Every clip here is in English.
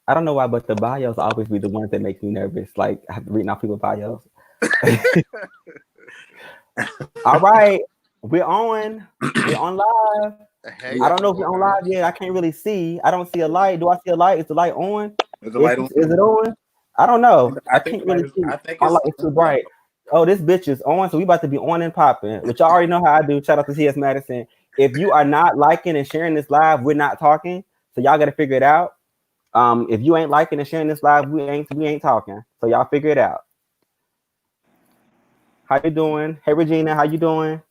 I don't know why, but the bios always be the ones that make me nervous. Like I have to read out people's bios. All right, we're on. We're on live. Hey I don't know if we're on everyone. live yet. I can't really see. I don't see a light. Do I see a light? Is the light on? There's a light on. Is it on? I don't know. I I think can't the light really is. see. I think My light it's. is too bright. Oh, this bitch is on. So we about to be on and popping. Which y'all already know how I do. Shout out to CS Madison. If you are not liking and sharing this live, we're not talking. So y'all got to figure it out. If you ain't liking and sharing this live, we ain't talking. So y'all figure it out. How you doing? Hey Regina, how you doing?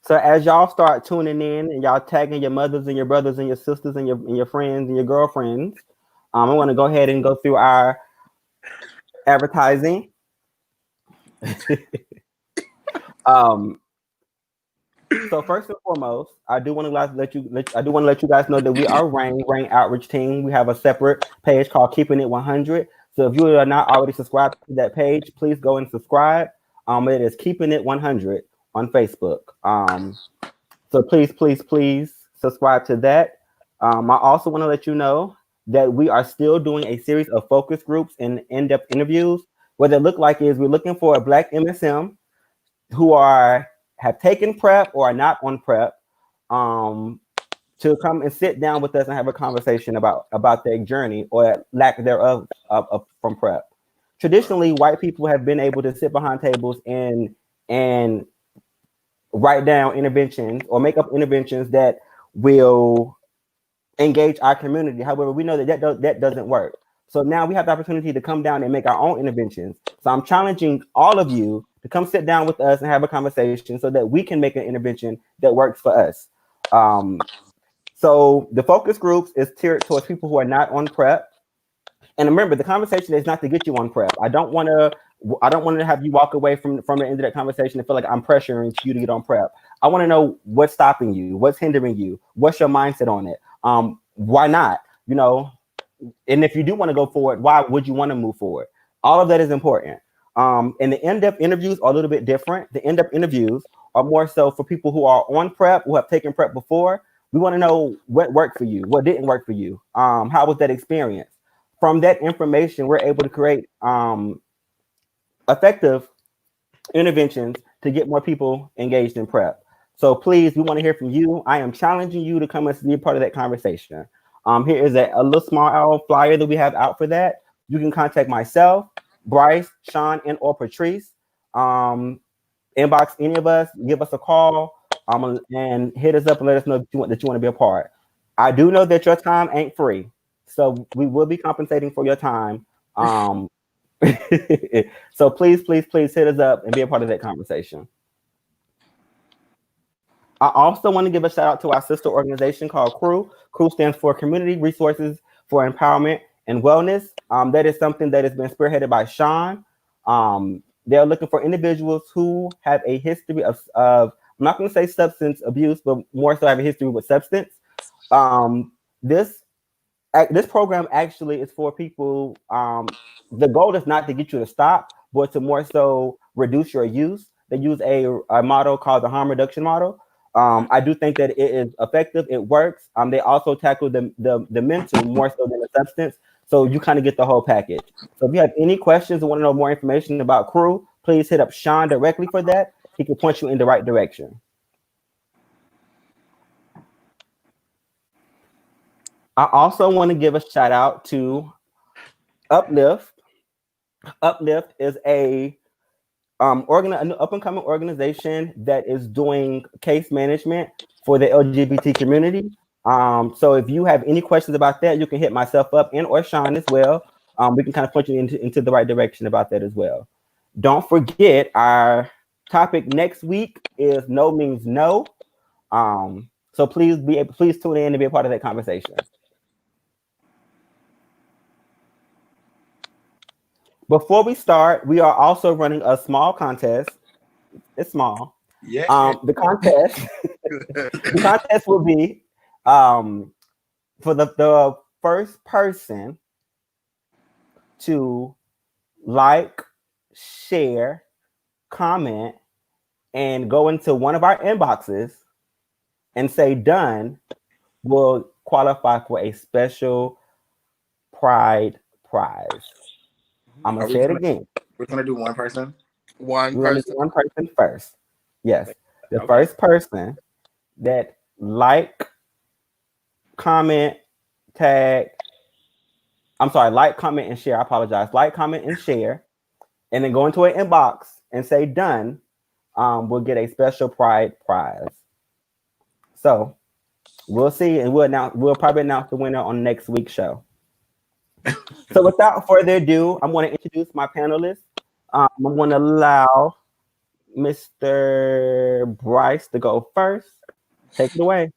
So as y'all start tuning in and y'all tagging your mothers and your brothers and your sisters and your friends and your girlfriends, I want to go ahead and go through our advertising. um, so first and foremost, I do want to let you guys know that we are Rain Outreach Team. We have a separate page called Keeping It 100. So if you are not already subscribed to that page, please go and subscribe. It is Keeping It 100 on Facebook. So please subscribe to that. I also want to let you know that we are still doing a series of focus groups and in-depth interviews. What they look like is we're looking for a Black MSM who have taken prep or are not on prep um, to come and sit down with us and have a conversation about their journey or lack thereof from prep. Traditionally, white people have been able to sit behind tables and write down interventions or make up interventions that will engage our community. However, we know that doesn't work. So now we have the opportunity to come down and make our own interventions. So I'm challenging all of you to come sit down with us and have a conversation so that we can make an intervention that works for us. Um, so the focus groups is tiered towards people who are not on prep. And remember, the conversation is not to get you on prep. I don't want to have you walk away from the end of that conversation and feel like I'm pressuring you to get on prep. I want to know what's stopping you, what's hindering you, what's your mindset on it. Why not? And if you do want to go forward, why would you want to move forward? All of that is important. And the in-depth interviews are a little bit different. The in-depth interviews are more so for people who are on prep, who have taken prep before. We want to know what worked for you, what didn't work for you. How was that experience? From that information, we're able to create effective interventions to get more people engaged in prep. So please, we want to hear from you. I am challenging you to come and be a part of that conversation. Here is a little small flyer that we have out for that. You can contact myself, Bryce, Shawn, and or Patrice. Inbox any of us, give us a call, and hit us up and let us know that you want to be a part. I do know that your time ain't free, so we will be compensating for your time. Um, so please hit us up and be a part of that conversation. I also want to give a shout out to our sister organization called Crew. Crew stands for Community Resources for Empowerment and Wellness. That is something that has been spearheaded by Shawn. They're looking for individuals who have a history of I'm not going to say substance abuse, but more so have a history with substance. Um, this this program actually is for people. The goal is not to get you to stop, but to more so reduce your use. They use a model called the harm reduction model. I do think that it is effective. It works. They also tackle the mental more so than the substance. So you kind of get the whole package. So if you have any questions or want to know more information about Crew, please hit up Shawn directly for that. He can point you in the right direction. I also want to give a shout out to Uplift. Uplift is an up and coming organization that is doing case management for the LGBT community. So if you have any questions about that, you can hit myself up and or Shawn as well. We can kind of point you into the right direction about that as well. Don't forget our topic next week is no means no. So please tune in to be a part of that conversation. Before we start, we are also running a small contest. It's small. Yeah. The contest, the contest will be for the first person to like, share, comment, and go into one of our inboxes and say done will qualify for a special Pride prize. I'm gonna say it again. We're gonna do one person. One We're gonna do person. one person first. Yes, the Okay. first person that comment, tag. I'm sorry, like, comment, and share. I apologize. Like, comment, and share, and then go into an inbox and say done. We'll get a special Pride prize. So we'll see, and we'll probably announce the winner on next week's show. So without further ado, I'm going to introduce my panelists. I'm going to allow Mr. Bryce to go first. Take it away.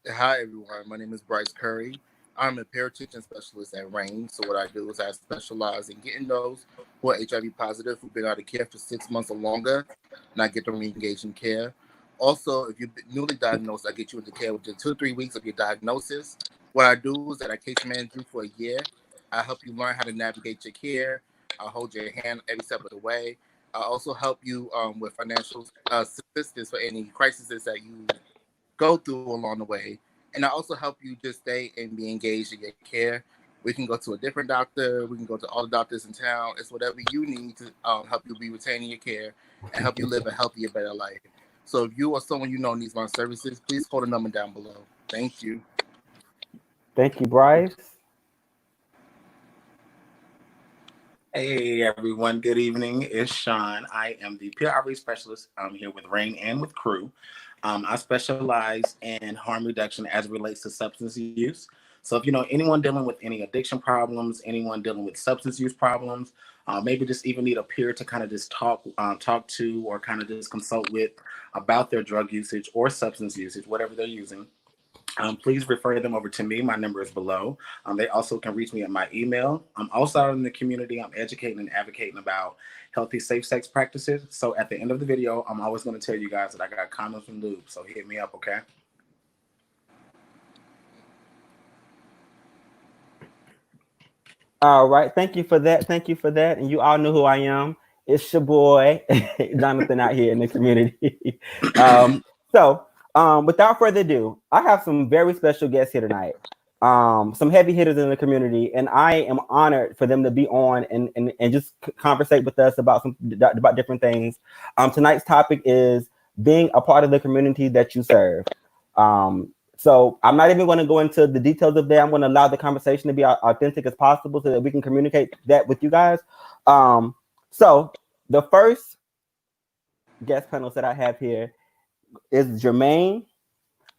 Hi, everyone. My name is Bryce Curry. I'm a paratreatment specialist at RAIN. So what I do is I specialize in getting those who are HIV positive who've been out of care for 6 months or longer, and I get them re-engaged in care. Also, if you've been newly diagnosed, I get you into care within 2 to 3 weeks of your diagnosis. What I do is that I case manage you for a year. I help you learn how to navigate your care. I hold your hand every step of the way. I also help you with financial assistance for any crises that you go through along the way. And I also help you just stay and be engaged in your care. We can go to a different doctor. We can go to all the doctors in town. It's whatever you need to help you be retaining your care and help you live a healthier, better life. So if you or someone you know needs my services, please call the number down below. Thank you. Thank you, Bryce. Hey everyone, good evening. It's Shawn. I am the peer outreach specialist. I'm here with Rain and with Crew. I specialize in harm reduction as it relates to substance use. So if you know anyone dealing with any addiction problems, anyone dealing with substance use problems, maybe just even need a peer to kind of just talk to or kind of just consult with about their drug usage or substance usage, whatever they're using. Please refer them over to me. My number is below. They also can reach me at my email. I'm also out in the community. I'm educating and advocating about healthy, safe sex practices. So at the end of the video, I'm always going to tell you guys that I got condoms and lube. So hit me up, okay? All right. Thank you for that. Thank you for that. And you all know who I am. It's your boy, Jonathan, out here in the community. So, without further ado, I have some very special guests here tonight. Some heavy hitters in the community, and I am honored for them to be on and just conversate with us about about different things. Tonight's topic is being a part of the community that you serve. So I'm not even going to go into the details of that. I'm going to allow the conversation to be authentic as possible so that we can communicate that with you guys. So the first guest panelist that I have here is Jermaine.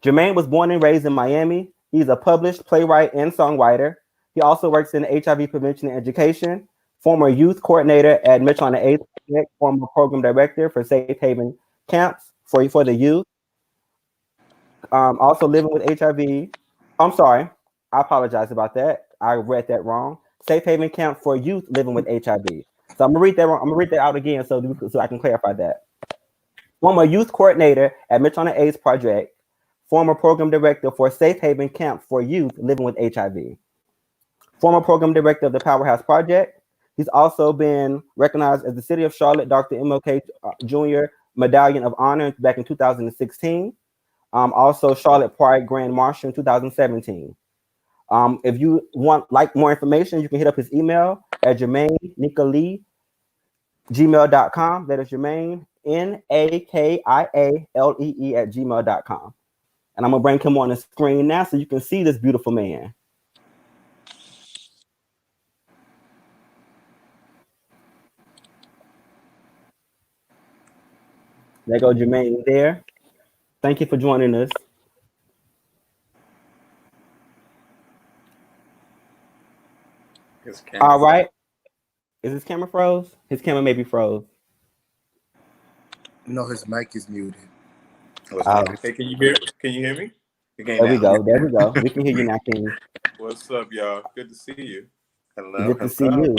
Jermaine was born and raised in Miami. He's a published playwright and songwriter. He also works in HIV prevention and education, former youth coordinator at Mitchell on the 8th Project, former program director for Safe Haven camps for the youth. Also living with HIV. I'm sorry. I apologize about that. I read that wrong. Safe Haven camp for youth living with HIV. So I'm gonna read that wrong. I'm gonna read that out again so I can clarify that. Former youth coordinator at Mitchell on the 8th Project, former program director for Safe Haven camp for youth living with HIV. Former program director of the Powerhouse Project. He's also been recognized as the City of Charlotte Dr. MLK Jr. Medallion of Honor back in 2016. Also Charlotte Pride Grand Marshal in 2017. If you want more information, you can hit up his email at jermainenickalee@gmail.com. That is Jermaine NAKIALEE@gmail.com. And I'm gonna bring him on the screen now so you can see this beautiful man. There go Jermaine there. Thank you for joining us. All right. Is his camera froze? His camera may be froze. No, his mic is muted. Hey, can you hear me? There we go. There we go. We can hear you now, King. What's up, y'all? Good to see you. Good to see you.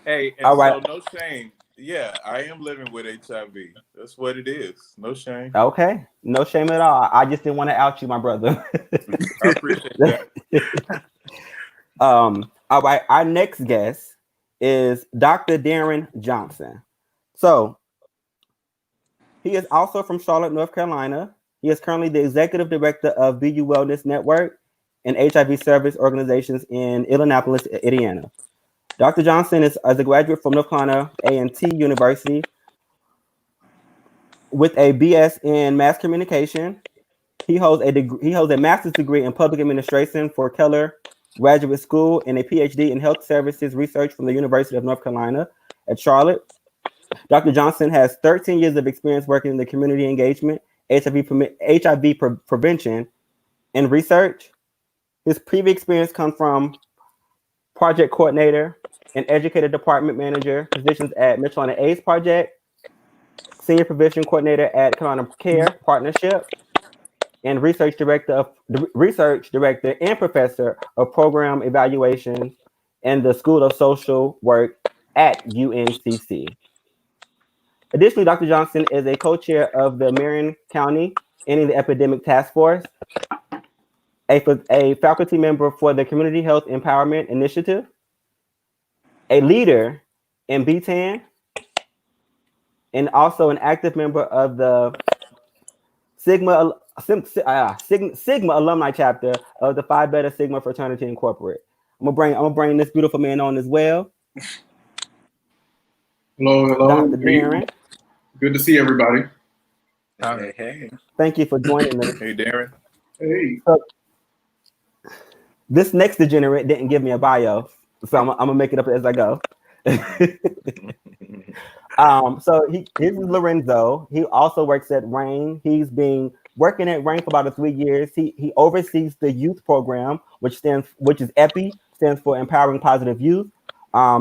Hey, and so no shame. Yeah, I am living with HIV. That's what it is. No shame. Okay. No shame at all. I just didn't want to out you, my brother. I appreciate that. All right. Our next guest is Dr. Darren Johnson. So he is also from Charlotte, North Carolina. He is currently the executive director of BU Wellness Network and HIV service organizations in Indianapolis, Indiana. Dr. Johnson is a graduate from North Carolina A&T University with a BS in mass communication. He holds a master's degree in public administration for Keller Graduate School and a PhD in health services research from the University of North Carolina at Charlotte. Dr. Johnson has 13 years of experience working in the community engagement, HIV prevention, and research. His previous experience comes from project coordinator and educator department manager positions at Metropolitan AIDS Project, senior prevention coordinator at Carolina Care Partnership, and research director and professor of program evaluation in the School of Social Work at UNCC. Additionally, Dr. Johnson is a co-chair of the Marion County Ending the Epidemic Task Force, a faculty member for the Community Health Empowerment Initiative, a leader in BTAN, and also an active member of the Sigma alumni chapter of the Phi Beta Sigma Fraternity Incorporated. I'm gonna bring this beautiful man on as well. Hello. Dr. Darren. Good to see everybody. Hey. Thank you for joining us. Hey, Darren. Hey. So, this next degenerate didn't give me a bio, so I'm gonna make it up as I go. So this is Lorenzo. He also works at Rain. He's been working at Rain for about 3 years. He oversees the youth program, which is EPI, stands for Empowering Positive Youth.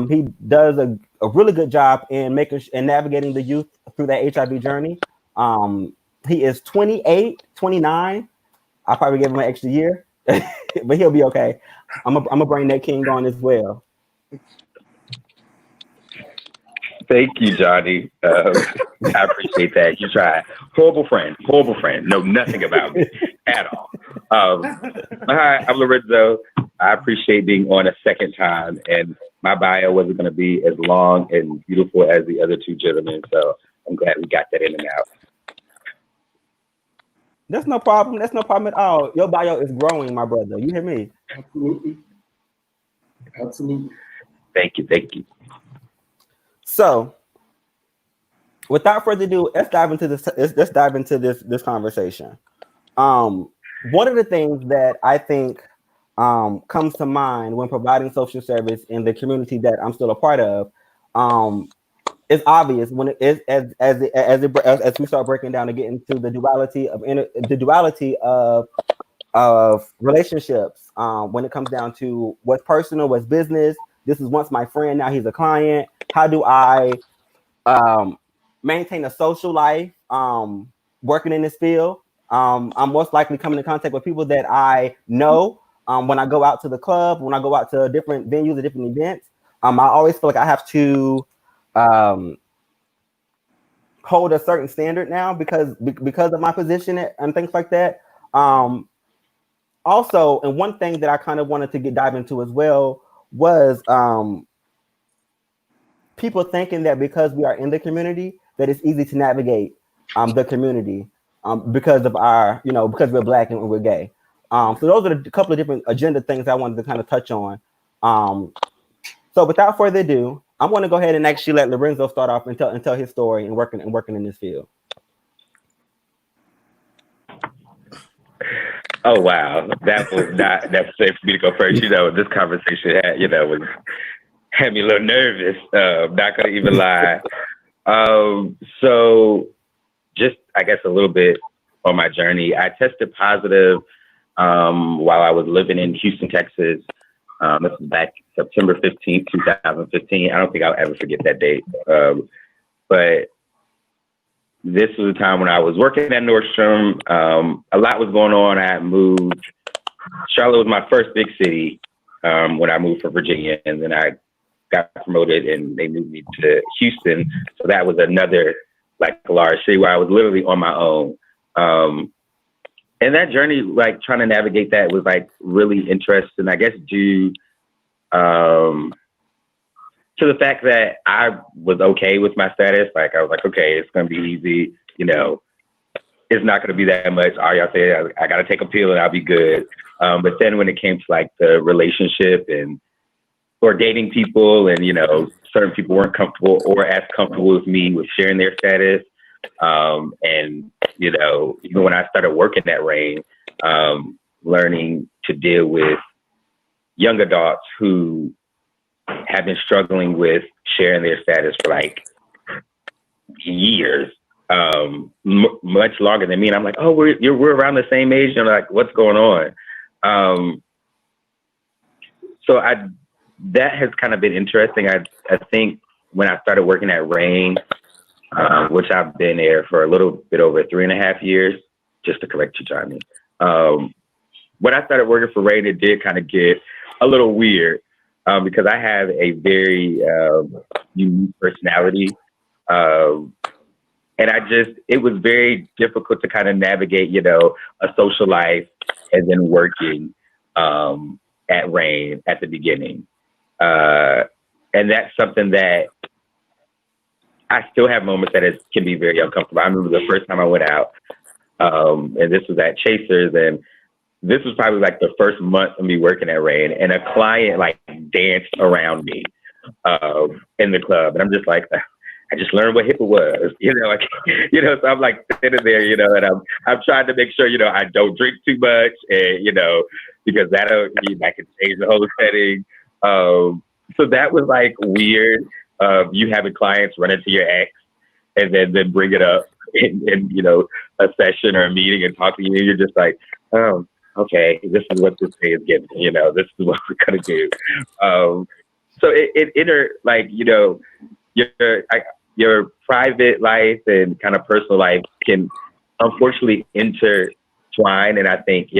He does a really good job in navigating the youth through that HIV journey. He is 28, 29. I'll probably give him an extra year, but he'll be okay. I'm gonna bring that king on as well. Thank you, Johnny. I appreciate that. You try. Horrible friend. Know nothing about me at all. Hi, I'm Lorenzo. I appreciate being on a second time, and my bio wasn't going to be as long and beautiful as the other two gentlemen, so I'm glad we got that in and out. That's no problem. That's no problem at all. Your bio is growing, my brother. You hear me? Absolutely. Thank you. So, without further ado, let's dive into this conversation. One of the things that I think comes to mind when providing social service in the community that I'm still a part of is obvious when it is as we start breaking down and get into the duality of relationships. When it comes down to what's personal, what's business. This is once my friend, now he's a client. How do I maintain a social life working in this field? I'm most likely coming in contact with people that I know when I go out to the club, when I go out to different venues or different events. I always feel like I have to hold a certain standard now because of my position and things like that. Also, and one thing that I kind of wanted to dive into as well was people thinking that because we are in the community, that it's easy to navigate the community because of because we're Black and we're gay. So those are a couple of different agenda things I wanted to kind of touch on. So without further ado, I'm going to go ahead and actually let Lorenzo start off and tell his story and working in this field. Oh wow, that was not necessary for me to go first. This conversation had me a little nervous. Not gonna even lie. So just I guess a little bit on my journey. I tested positive while I was living in Houston, Texas. This was back September 15th, 2015. I don't think I'll ever forget that date. But this was a time when I was working at Nordstrom. A lot was going on. I had moved. Charlotte was my first big city when I moved from Virginia, and then I got promoted and they moved me to Houston. So that was another large city where I was literally on my own. And that journey, trying to navigate that was really interesting, I guess, due to the fact that I was okay with my status. I was okay, it's going to be easy, it's not going to be that much. All y'all say, I got to take a pill and I'll be good. But then when it came to like the relationship and or dating people, and certain people weren't comfortable or as comfortable with me with sharing their status. And even when I started working at Rain, learning to deal with young adults who have been struggling with sharing their status for like years, much longer than me. And I'm like, oh, we're around the same age. And I'm like, what's going on? So that has kind of been interesting. I think when I started working at Rain, which I've been there for a little bit over 3.5 years, just to correct you, Johnny. When I started working for Rain, it did kind of get a little weird because I have a very unique personality. And it was very difficult to kind of navigate, a social life and then working at Rain at the beginning. And that's something that I still have moments that can be very uncomfortable. I remember the first time I went out, and this was at Chasers, and this was probably like the first month of me working at Rain, and a client like danced around me in the club, and I'm just like, I just learned what HIPAA was, so I'm like sitting there, and I'm trying to make sure, I don't drink too much, and, because that can change the whole setting. So that was like weird. You having clients run into your ex and then bring it up in a session or a meeting and talk to you. You're just like, oh, okay, this is what this day is giving. This is what we're gonna do. So your private life and kind of personal life can unfortunately intertwine, and I think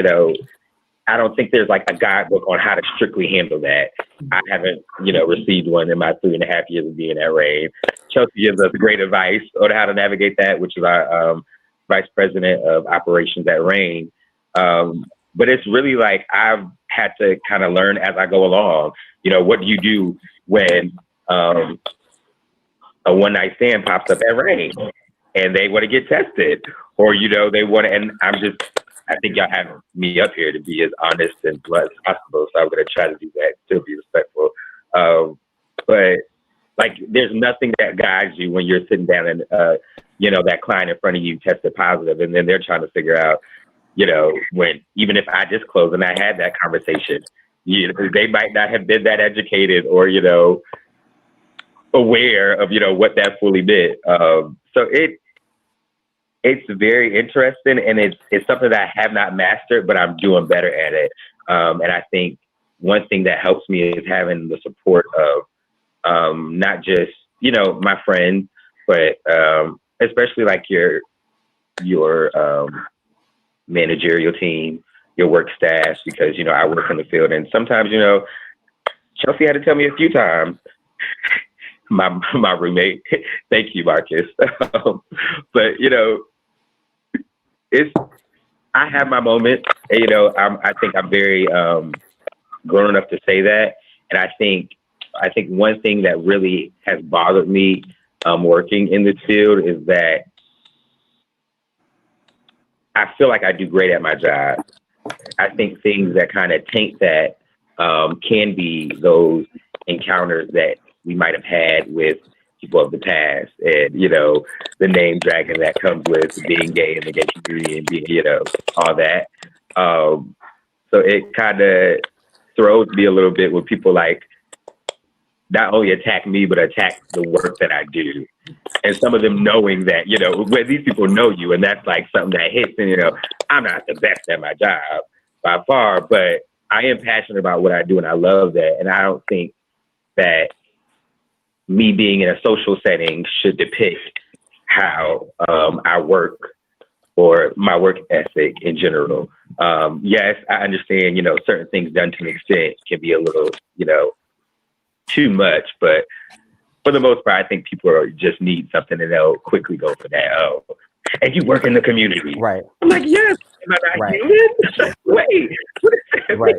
I don't think there's like a guidebook on how to strictly handle that. I haven't, received one in my 3.5 years of being at Rain. Chelsea gives us great advice on how to navigate that, which is our vice president of operations at Rain. But it's really like I've had to kind of learn as I go along. What do you do when a one-night stand pops up at Rain and they want to get tested, or they want to? And I think y'all have me up here to be as honest and blunt as possible, so I'm going to try to do that, still be respectful. But like, there's nothing that guides you when you're sitting down and, that client in front of you tested positive, and then they're trying to figure out, when, even if I disclose and I had that conversation, they might not have been that educated or, aware of, what that fully meant. So it's very interesting, and it's something that I have not mastered, but I'm doing better at it. And I think one thing that helps me is having the support of not just my friends, but especially like your managerial team, your work staff, because I work in the field, and sometimes Chelsea had to tell me a few times. My roommate, thank you, Marcus. But I have my moments, and, I think I'm very grown enough to say that. And I think one thing that really has bothered me working in this field is that I feel like I do great at my job. I think things that kind of taint that can be those encounters that we might have had with people of the past, and the name dragging that comes with being gay in the gay community and being all that. So it kind of throws me a little bit when people like not only attack me but attack the work that I do, and some of them knowing that where these people know you, and that's like something that hits. And I'm not the best at my job by far, but I am passionate about what I do, and I love that. And I don't think that me being in a social setting should depict how I work or my work ethic in general. Yes, I understand, certain things done to an extent can be a little, too much, but for the most part, I think people just need something and they'll quickly go for that. Oh, and you work in the community. Right. I'm like, yes, am I not human? Wait. Right.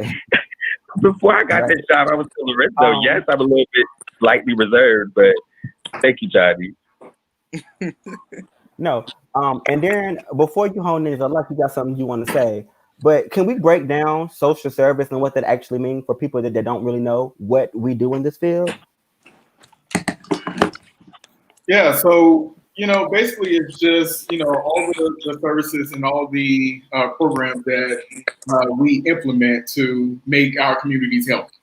Before I got this job, I was still a so yes, I'm a little bit slightly reserved, but thank you, Johnny. No. And then before you hone in, I like you got something you want to say. But can we break down social service and what that actually means for people that don't really know what we do in this field? Yeah, so basically, it's just all the services and all the programs that we implement to make our communities healthy,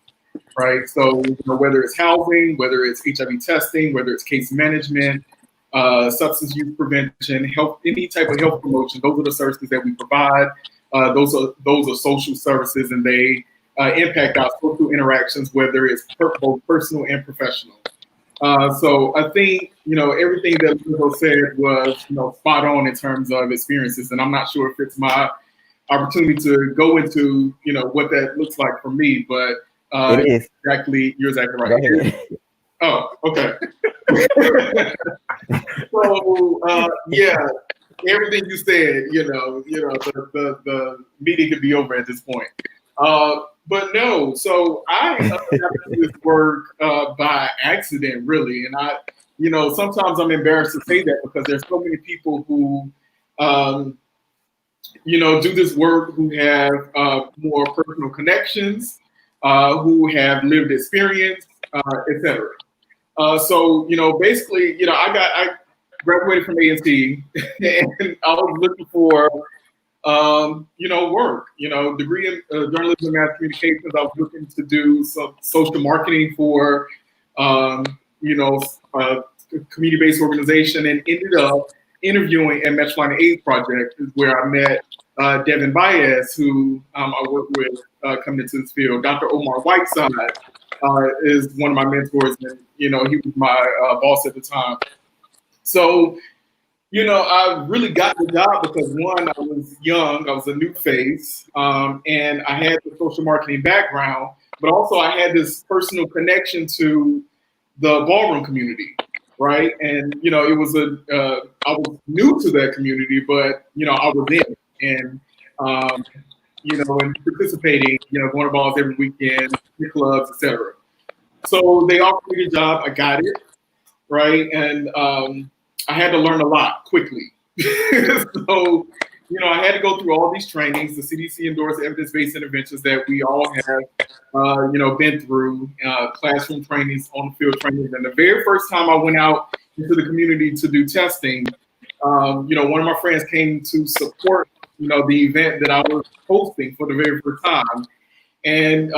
right? So whether it's housing, whether it's HIV testing, whether it's case management, substance use prevention, health, any type of health promotion, those are the services that we provide. Those are social services, and they impact our social interactions, whether it's both personal and professional. So I think everything that Lizzo said was spot on in terms of experiences, and I'm not sure if it's my opportunity to go into what that looks like for me, but It is. you're exactly Go right. ahead. Oh, okay. So yeah, everything you said, the meeting could be over at this point. But no, so I got into this work by accident, really, and sometimes I'm embarrassed to say that because there's so many people who, um, do this work who have more personal connections, who have lived experience, etc. So basically, I graduated from A&T, and I was looking for work. Degree in journalism and mass communications. I was looking to do some social marketing for a community-based organization, and ended up interviewing at Metroline AIDS Project, is where I met Devin Baez, who I work with coming into this field. Dr. Omar Whiteside is one of my mentors, and he was my boss at the time. So I really got the job because one, I was young, I was a new face, and I had the social marketing background, but also I had this personal connection to the ballroom community, right? And it was I was new to that community, but I was in it, and and participating, going to balls every weekend, clubs, etc. So they offered me the job, I got it, right? And I had to learn a lot quickly. So, I had to go through all these trainings, the CDC endorsed evidence-based interventions that we all have, been through, classroom trainings, on-field trainings. And the very first time I went out into the community to do testing, one of my friends came to support, the event that I was hosting for the very first time, and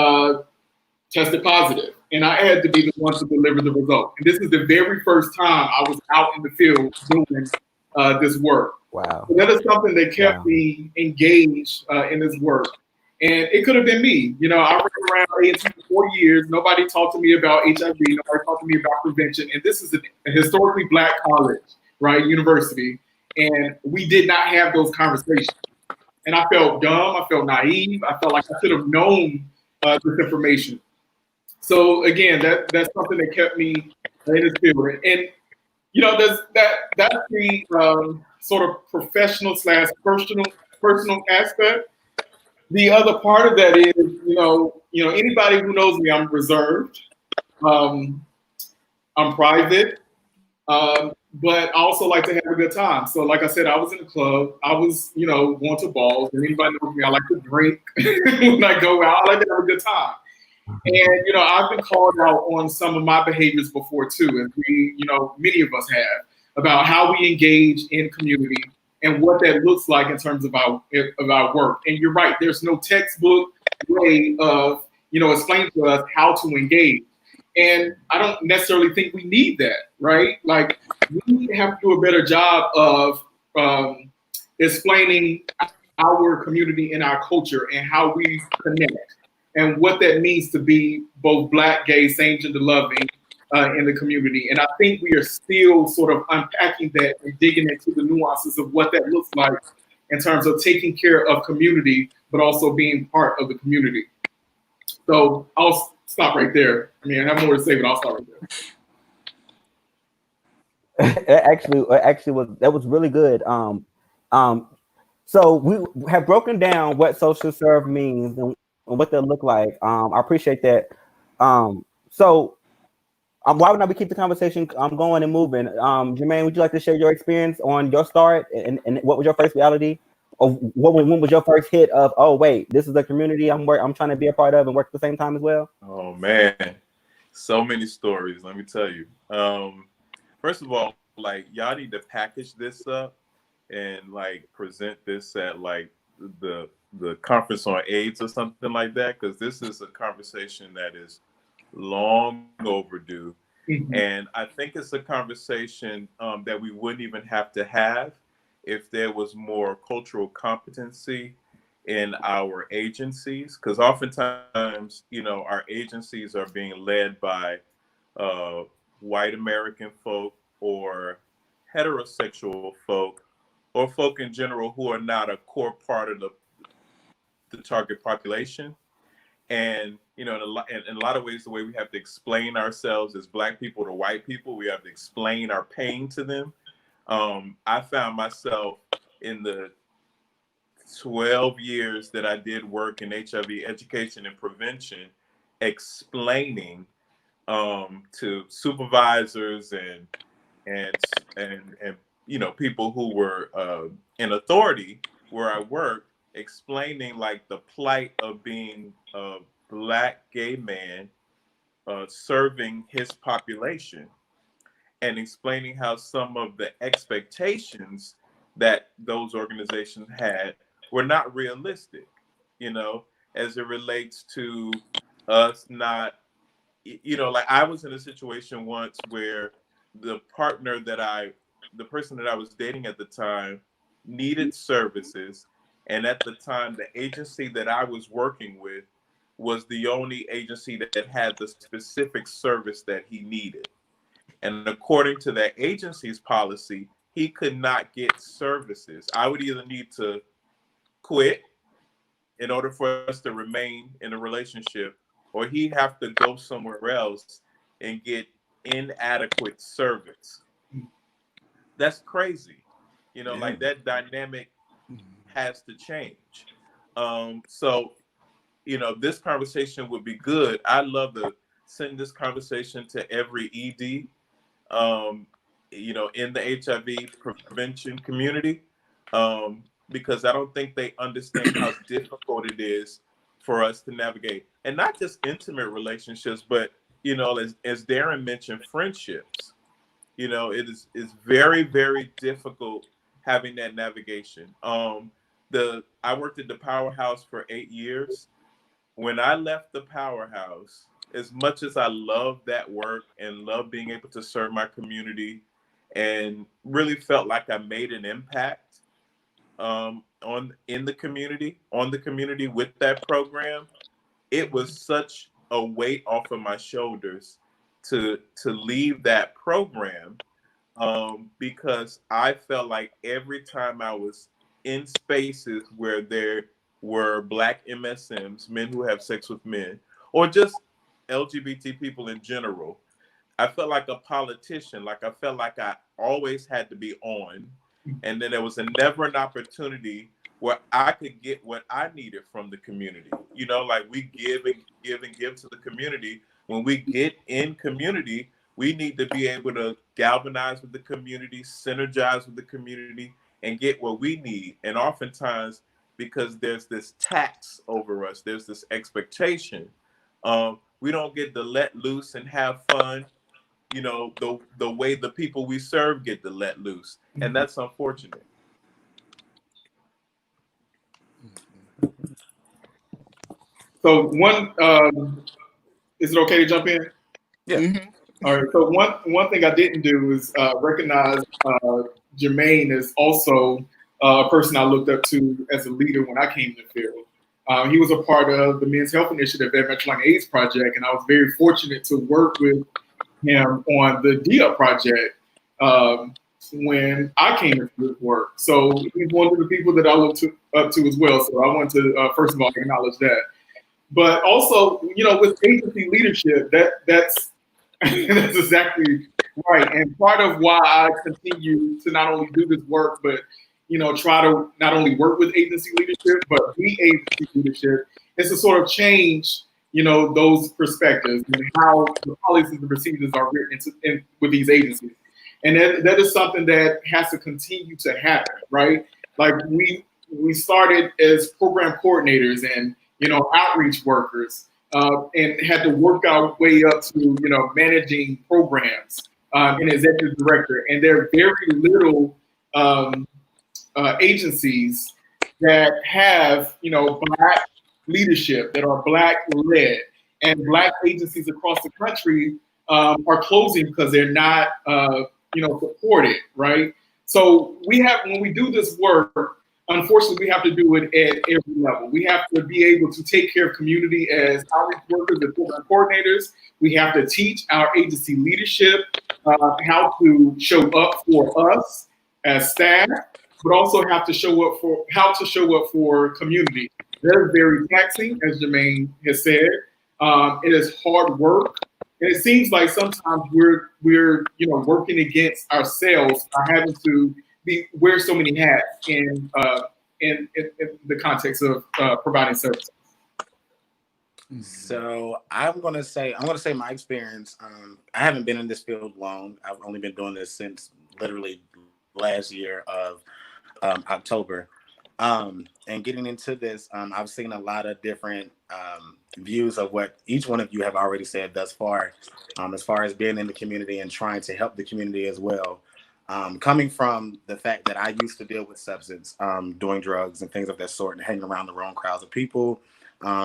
tested positive. And I had to be the one to deliver the result. And this is the very first time I was out in the field doing this work. Wow. So that is something that kept me engaged in this work. And it could have been me. I ran around A&T for 4 years. Nobody talked to me about HIV. Nobody talked to me about prevention. And this is a historically Black college, right, university. And we did not have those conversations. And I felt dumb. I felt naive. I felt like I should have known this information. So again, that's something that kept me in this field. And that's the sort of professional / personal aspect. The other part of that is, anybody who knows me, I'm reserved, I'm private, but I also like to have a good time. So like I said, I was in the club, I was, going to balls, and anybody knows me, I like to drink when I go out, I like to have a good time. And, I've been called out on some of my behaviors before too, and we, many of us have, about how we engage in community and what that looks like in terms of our work. And you're right, there's no textbook way of, explaining to us how to engage. And I don't necessarily think we need that, right? Like, we have to do a better job of explaining our community and our culture and how we connect, and what that means to be both Black, gay, same-gender loving in the community. And I think we are still sort of unpacking that and digging into the nuances of what that looks like in terms of taking care of community, but also being part of the community. So I'll stop right there. I mean, I have more to say, but I'll stop right there. actually was really good. So we have broken down what social serve means and what they look like. I appreciate that. So Why would not we keep the conversation going and moving? Jermaine, would you like to share your experience on your start and what was your first reality? Or when was your first hit of, oh wait, this is the community I'm trying to be a part of and work at the same time as well? Oh man, so many stories. Let me tell you. First of all, like y'all need to package this up and like present this at like the conference on AIDS or something like that, because this is a conversation that is long overdue. Mhm. And I think it's a conversation that we wouldn't even have to have if there was more cultural competency in our agencies. Because oftentimes, you know, our agencies are being led by uh, white American folk or heterosexual folk or folk in general who are not a core part of the target population. And you know, in a lot of ways, the way we have to explain ourselves as Black people to white people, we have to explain our pain to them. I found myself in the 12 years that I did work in HIV education and prevention, explaining to supervisors and and you know, people who were in authority where I worked, explaining like the plight of being a Black gay man serving his population, and explaining how some of the expectations that those organizations had were not realistic, you know, as it relates to us not, you know, like I was in a situation once where the partner that the person that I was dating at the time needed services. And at the time, the agency that I was working with was the only agency that had the specific service that he needed. And according to that agency's policy, he could not get services. I would either need to quit in order for us to remain in a relationship, or he'd have to go somewhere else and get inadequate service. That's crazy. You know, like that dynamic has to change. So, you know, this conversation would be good. I'd love to send this conversation to every ED, you know, in the HIV prevention community, because I don't think they understand how difficult it is for us to navigate, and not just intimate relationships, but you know, as Darren mentioned, friendships. You know, it's very very difficult having that navigation. I worked at the Powerhouse for 8 years. When I left the Powerhouse, as much as I love that work and love being able to serve my community and really felt like I made an impact on the community with that program, it was such a weight off of my shoulders to leave that program, because I felt like every time I was in spaces where there were Black MSMs, men who have sex with men, or just LGBT people in general, I felt like a politician. Like I felt like I always had to be on, and then there was never an opportunity where I could get what I needed from the community. You know, like we give and give and give to the community. When we get in community, we need to be able to galvanize with the community, synergize with the community, and get what we need. And oftentimes, because there's this tax over us, there's this expectation. We don't get to let loose and have fun, you know, the way the people we serve get to let loose, and that's unfortunate. So is it okay to jump in? Yeah. Mm-hmm. All right. So one thing I didn't do is recognize Jermaine as also a person I looked up to as a leader when I came to the field. He was a part of the Men's Health Initiative at Metropolitan AIDS Project, and I was very fortunate to work with him on the DIA project when I came into this work. So he's one of the people that I look up to as well. So I want to first of all acknowledge that. But also, you know, with agency leadership, that's that's exactly right. And part of why I continue to not only do this work, but you know, try to not only work with agency leadership, but be agency leadership, is to sort of change those perspectives and how the policies and procedures are written with these agencies. And that is something that has to continue to happen, right? Like we started as program coordinators and outreach workers, and had to work our way up to managing programs, and executive director. And there are very little agencies that have Black leadership, that are Black led, and Black agencies across the country are closing because they're not supported, right? So when we do this work, unfortunately, we have to do it at every level. We have to be able to take care of community as outreach workers and program coordinators. We have to teach our agency leadership how to show up for us as staff, but also have to show up for community. They're very taxing, as Jermaine has said. It is hard work. And it seems like sometimes we're working against ourselves by having to wear so many hats in the context of providing services. So I'm gonna say my experience. I haven't been in this field long. I've only been doing this since literally last year of October. And getting into this, I've seen a lot of different views of what each one of you have already said thus far, as far as being in the community and trying to help the community as well. Coming from the fact that I used to deal with substance, doing drugs and things of that sort, and hanging around the wrong crowds of people,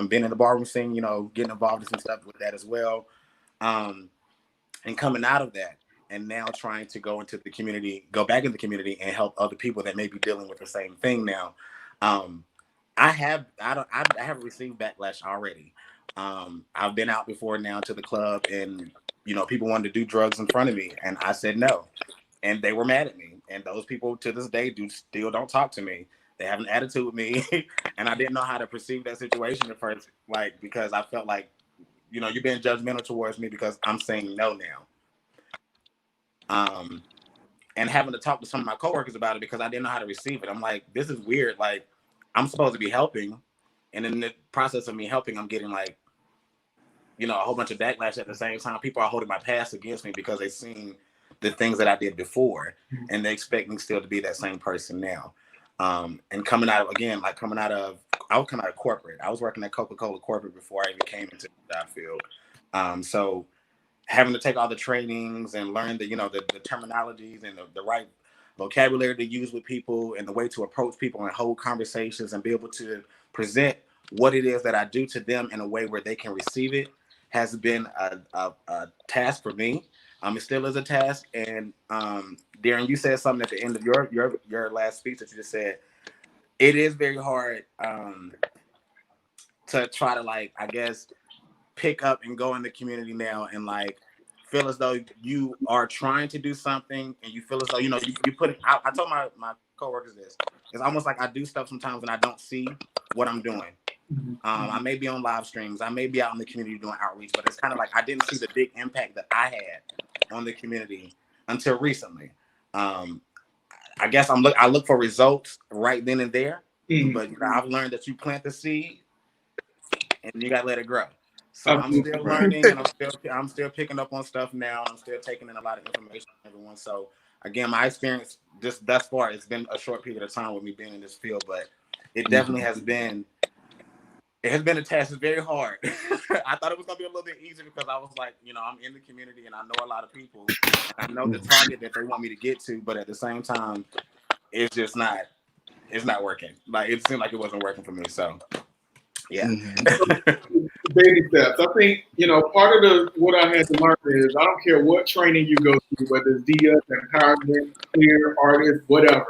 being in the barroom scene, getting involved in some stuff with that as well, and coming out of that, and now trying to go back in the community and help other people that may be dealing with the same thing now. I have received backlash already. I've been out before now to the club, and people wanted to do drugs in front of me, and I said no, and they were mad at me. And those people to this day still don't talk to me. They have an attitude with me, and I didn't know how to perceive that situation at first, because I felt like you're being judgmental towards me because I'm saying no now. And having to talk to some of my coworkers about it because I didn't know how to receive it. I'm like, this is weird. Like, I'm supposed to be helping, and in the process of me helping, I'm getting a whole bunch of backlash at the same time. People are holding my past against me because they've seen the things that I did before, and they expect me still to be that same person now. And coming out of corporate. I was working at Coca-Cola corporate before I even came into that field. So having to take all the trainings and learn the terminologies and the right vocabulary to use with people and the way to approach people and hold conversations and be able to present what it is that I do to them in a way where they can receive it has been a task for me. It still is a task. And Darren, you said something at the end of your last speech that you just said. It is very hard to try to pick up and go in the community now and feel as though you are trying to do something and you feel as though you put it out. I told my coworkers this. It's almost like I do stuff sometimes and I don't see what I'm doing. I may be on live streams, I may be out in the community doing outreach, but it's kind of like I didn't see the big impact that I had on the community until recently. I guess I look for results right then and there, but I've learned that you plant the seed and you gotta let it grow. So I'm still learning, and I'm still picking up on stuff now. I'm still taking in a lot of information from everyone. So again, my experience just thus far, it's been a short period of time with me being in this field, but it definitely has been. It has been a task. It's very hard. I thought it was gonna be a little bit easier because I was like, I'm in the community and I know a lot of people. I know the target that they want me to get to, but at the same time, it's just not. It's not working. It seemed like it wasn't working for me. So. Yeah. Baby steps. I think, part of what I had to learn is I don't care what training you go through, whether it's DS, empowerment, clear, artist, whatever,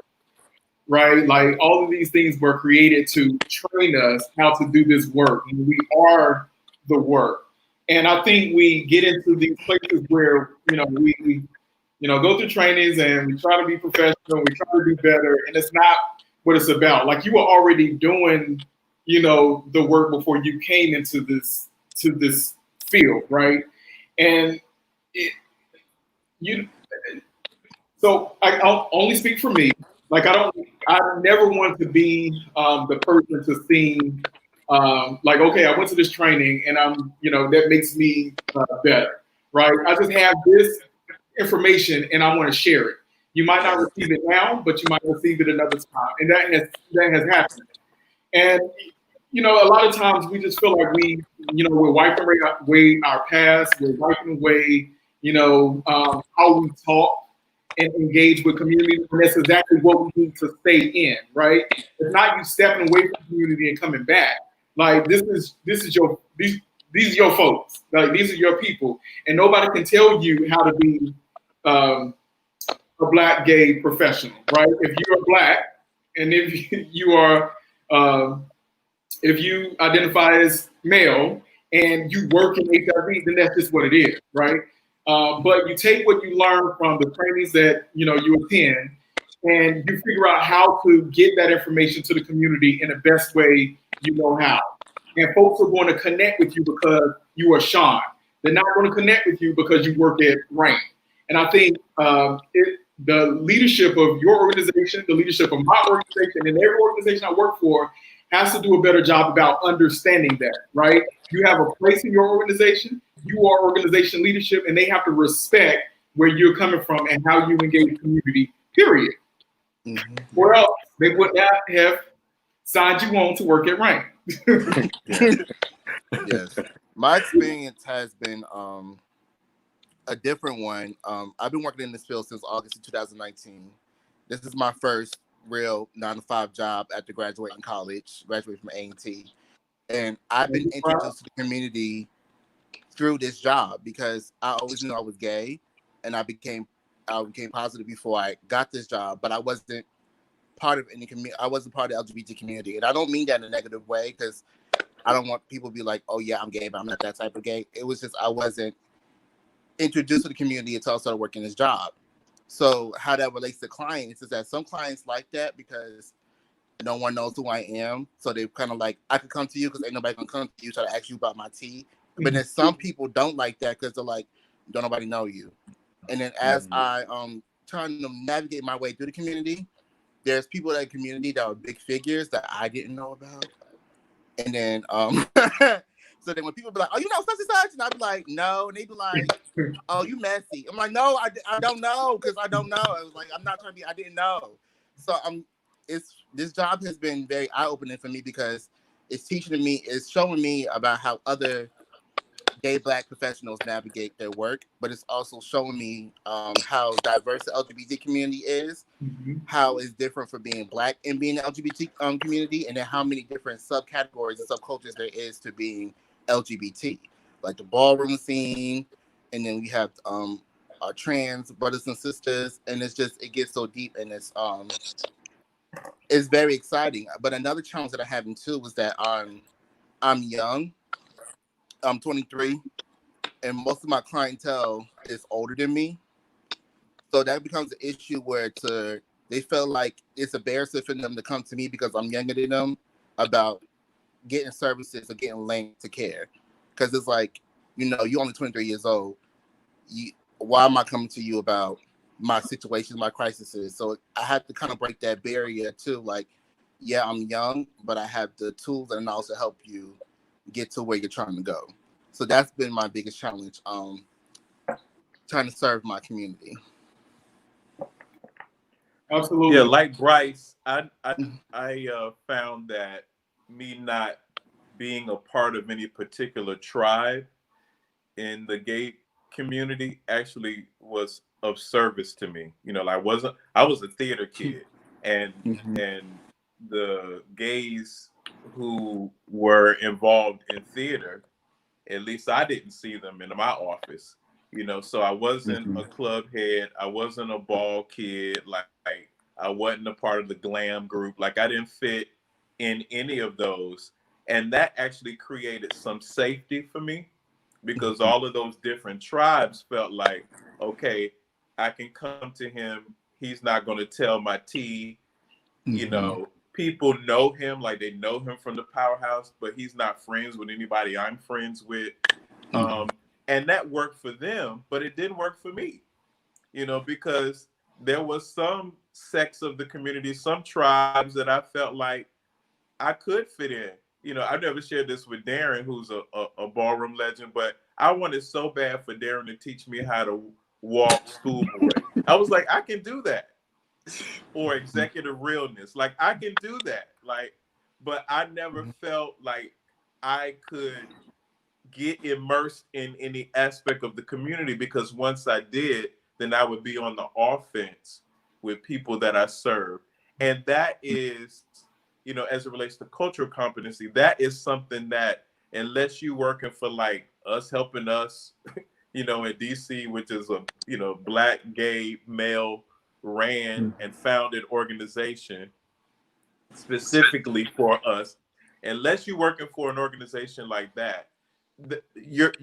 right? All of these things were created to train us how to do this work. And we are the work. And I think we get into these places where, we go through trainings and we try to be professional, we try to do better, and it's not what it's about. You were already doing the work before you came into this field, right? And so I'll only speak for me. I never want to be the person to seem like, okay, I went to this training and that makes me better, right? I just have this information and I want to share it. You might not receive it now, but you might receive it another time. And that has happened. And, a lot of times we just feel like we're wiping away our past, we're wiping away, how we talk and engage with community. And that's exactly what we need to stay in, right? It's not you stepping away from community and coming back. Like these are your folks. Like these are your people. And nobody can tell you how to be a Black gay professional, right? If you're Black and if you are if you identify as male and you work in HIV, then that's just what it is, right? But you take what you learn from the trainings that you attend, and you figure out how to get that information to the community in the best way you know how. And folks are going to connect with you because you are Shawn. They're not going to connect with you because you work at Rain. And I think the leadership of your organization, the leadership of my organization, and every organization I work for has to do a better job about understanding that, right? You have a place in your organization, you are organization leadership, and they have to respect where you're coming from and how you engage the community, period. Mm-hmm. Or else they would not have signed you on to work at Rain. Yes. My experience has been a different one. I've been working in this field since August of 2019. This is my first real 9-to-5 job after graduating from A&T. And I've been introduced to the community through this job because I always knew I was gay, and I became positive before I got this job, but I wasn't part of any community. I wasn't part of the LGBT community. And I don't mean that in a negative way because I don't want people to be like, oh yeah, I'm gay, but I'm not that type of gay. It was just I wasn't introduced to the community until I started working this job. So how that relates to clients is that some clients like that because no one knows who I am. So they kind of like, I could come to you because ain't nobody gonna come to you, try to ask you about my tea. But then some people don't like that because they're like, don't nobody know you. And then as I trying to navigate my way through the community, there's people in the community that are big figures that I didn't know about. And then so then when people be like, oh, you know such and such, and I'd be like, no, and they'd be like, oh, you messy. I'm like, no, I don't know because I don't know. I was like, I'm not trying to be, I didn't know. So this job has been very eye-opening for me because it's showing me about how other gay Black professionals navigate their work, but it's also showing me how diverse the LGBT community is, how it's different for being Black and being the LGBT community, and then how many different subcategories and subcultures there is to being LGBT, like the ballroom scene, and then we have our trans brothers and sisters, and it gets so deep, and it's very exciting. But another challenge that I have too was that I'm young. I'm 23, and most of my clientele is older than me. So that becomes an issue where they feel like it's embarrassing for them to come to me because I'm younger than them about getting services or getting linked to care. Because it's like, you're only 23 years old. Why am I coming to you about my situations, my crises? So I have to kind of break that barrier too. Like, yeah, I'm young, but I have the tools and also help you get to where you're trying to go. So that's been my biggest challenge, trying to serve my community. Absolutely. Yeah, like Bryce, I found that me not being a part of any particular tribe in the gay community actually was of service to me. I was a theater kid, and the gays who were involved in theater, at least I didn't see them in my office. So I wasn't a club head, I wasn't a ball kid, like I wasn't a part of the glam group, like I didn't fit in any of those. And that actually created some safety for me because all of those different tribes felt like, okay, I can come to him, he's not going to tell my tea. People know him, like they know him from the powerhouse, but he's not friends with anybody I'm friends with. And that worked for them, but it didn't work for me, because there was some sects of the community, some tribes that I felt like I could fit in. I've never shared this with Darren, who's a ballroom legend, but I wanted so bad for Darren to teach me how to walk schoolboy. I was like, I can do that. Or executive realness. Like, I can do that. Like, but I never felt like I could get immersed in any aspect of the community, because once I did, then I would be on the offense with people that I serve. And that is, as it relates to cultural competency, that is something that, unless you working for like us helping us, in DC, which is a, Black, gay, male ran and founded organization specifically for us, unless you're working for an organization like that, your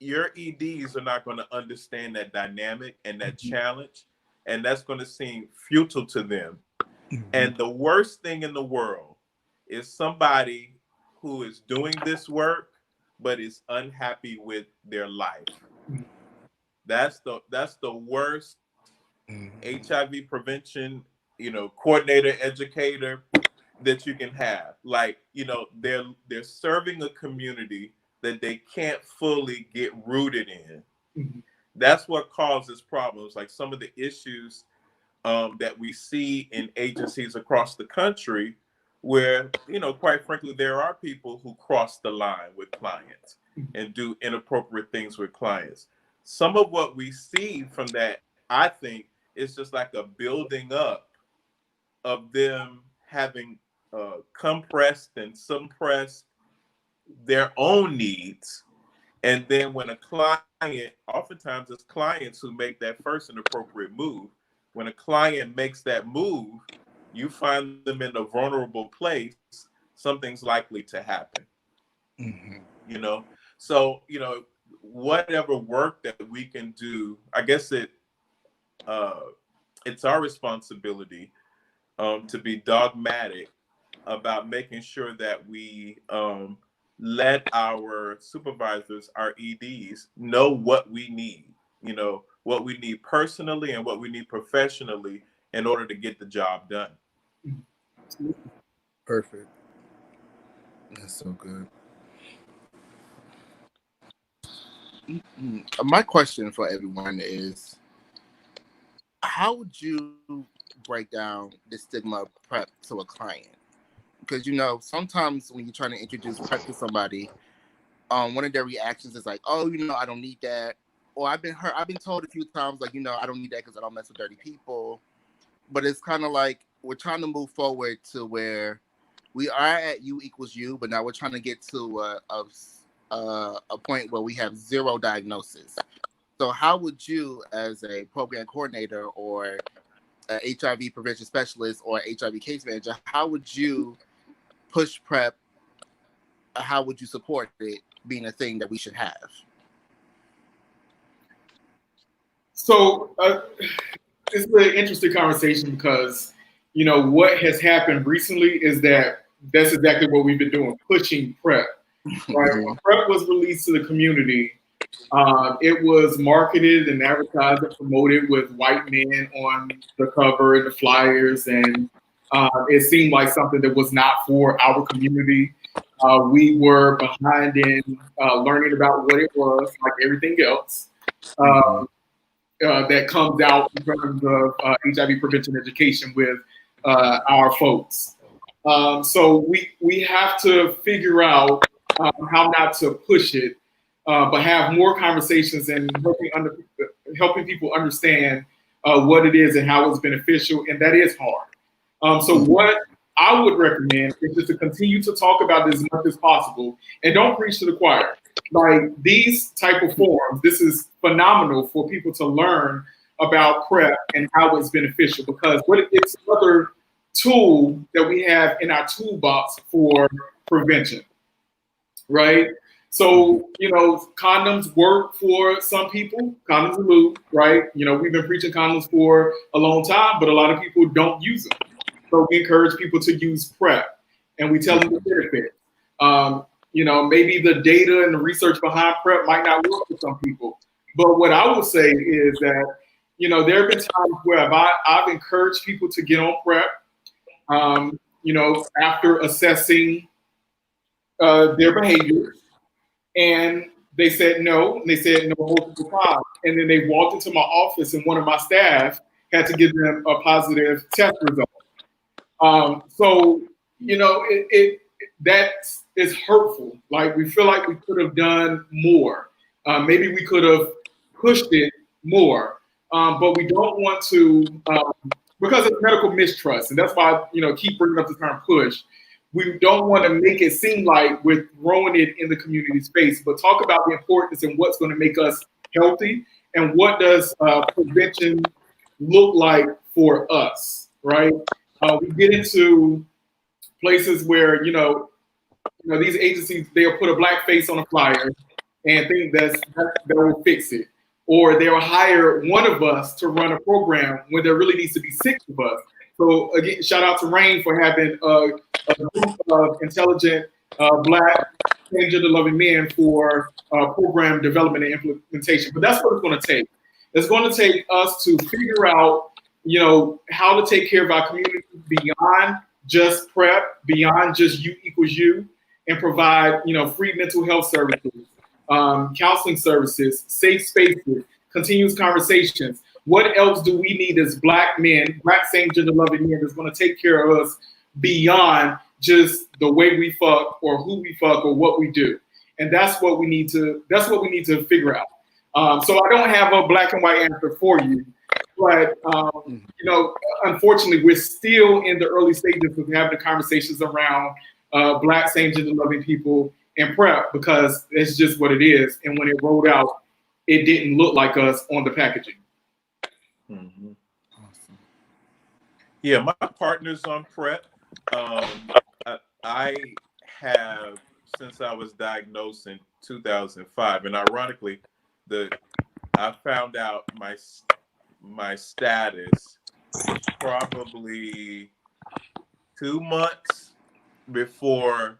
EDs are not going to understand that dynamic and that challenge, and that's going to seem futile to them. And the worst thing in the world is somebody who is doing this work but is unhappy with their life. That's the worst HIV prevention, coordinator, educator that you can have. Like, they're serving a community that they can't fully get rooted in. That's what causes problems. Like some of the issues that we see in agencies across the country, where, quite frankly, there are people who cross the line with clients and do inappropriate things with clients. Some of what we see from that, I think, is just like a building up of them having compressed and suppressed their own needs. And then when a client, oftentimes it's clients who make that first inappropriate move. When a client makes that move, you find them in a vulnerable place, something's likely to happen. So, whatever work that we can do, I guess it's our responsibility to be dogmatic about making sure that we let our supervisors, our EDs, know what we need, what we need personally and what we need professionally in order to get the job done. Perfect. That's so good. My question for everyone is, how would you break down the stigma of PrEP to a client? Because, sometimes when you're trying to introduce PrEP to somebody, one of their reactions is like, oh, I don't need that. Or I've been told a few times, like, I don't need that because I don't mess with dirty people. But it's kind of like we're trying to move forward to where we are at U equals U, but now we're trying to get to a point where we have zero diagnosis. So how would you, as a program coordinator or a HIV prevention specialist or HIV case manager, how would you push PrEP? How would you support it being a thing that we should have? So it's a really interesting conversation because, what has happened recently is that's exactly what we've been doing, pushing PrEP. Right? When PrEP was released to the community, it was marketed and advertised and promoted with white men on the cover and the flyers, and it seemed like something that was not for our community. We were behind in learning about what it was, like everything else that comes out in terms of HIV prevention education with our folks. So we have to figure out how not to push it, but have more conversations and helping people understand what it is and how it's beneficial, and that is hard. So what I would recommend is just to continue to talk about it as much as possible, and don't preach to the choir. Like these type of forums, this is phenomenal for people to learn about PrEP and how it's beneficial, because it's another tool that we have in our toolbox for prevention, right? So, condoms work for some people. Condoms are lube, right? We've been preaching condoms for a long time, but a lot of people don't use them. So we encourage people to use PrEP, and we tell them the benefits. Maybe the data and the research behind PrEP might not work for some people. But what I will say is that, there have been times where I've encouraged people to get on PrEP, after assessing their behavior, and they said no, and they said no multiple times. And then they walked into my office, and one of my staff had to give them a positive test result. So that is hurtful. Like, we feel like we could have done more. Maybe we could have pushed it more, but we don't want to, because it's medical mistrust, and that's why keep bringing up the term push. We don't want to make it seem like we're throwing it in the community space, but talk about the importance and what's going to make us healthy, and what does prevention look like for us, right? We get into places where these agencies, they'll put a black face on a flyer and think that will fix it, or they'll hire one of us to run a program when there really needs to be six of us. So again, shout out to Rain for having a group of intelligent black and gender-loving men for program development and implementation. But that's what it's going to take. It's going to take us to figure out, how to take care of our community beyond just prep, beyond just you equals you, and provide, free mental health services, counseling services, safe spaces, continuous conversations. What else do we need as black men, black same gender loving men, that's going to take care of us beyond just the way we fuck or who we fuck or what we do? And that's what we need to figure out. So I don't have a black and white answer for you, but unfortunately, we're still in the early stages of having the conversations around black same gender loving people in prep, because it's just what it is. And when it rolled out, it didn't look like us on the packaging. Mm-hmm. Awesome. Yeah, my partner's on prep. I have, since I was diagnosed in 2005, and ironically, I found out my status probably 2 months before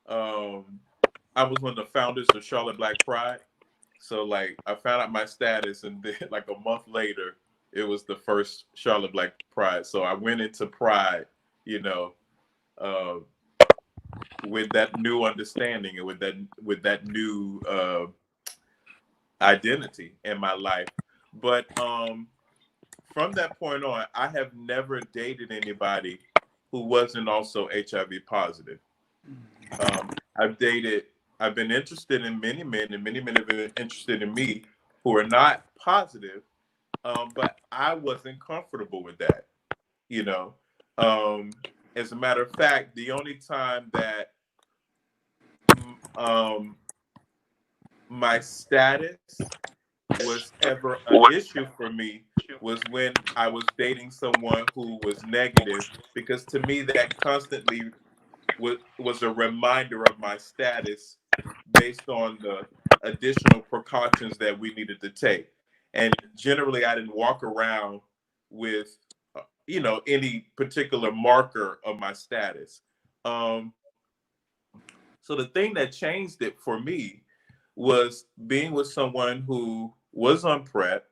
I was one of the founders of Charlotte Black Pride. So like, I found out my status, and then like a month later, it was the first Charlotte Black Pride. So I went into Pride, with that new understanding and with that new identity in my life. But from that point on, I have never dated anybody who wasn't also HIV positive. I've been interested in many men, and many men have been interested in me who are not positive, but I wasn't comfortable with that. As a matter of fact, the only time that my status was ever an issue for me was when I was dating someone who was negative, because to me that constantly was a reminder of my status based on the additional precautions that we needed to take. And generally, I didn't walk around with, any particular marker of my status. So the thing that changed it for me was being with someone who was on PrEP,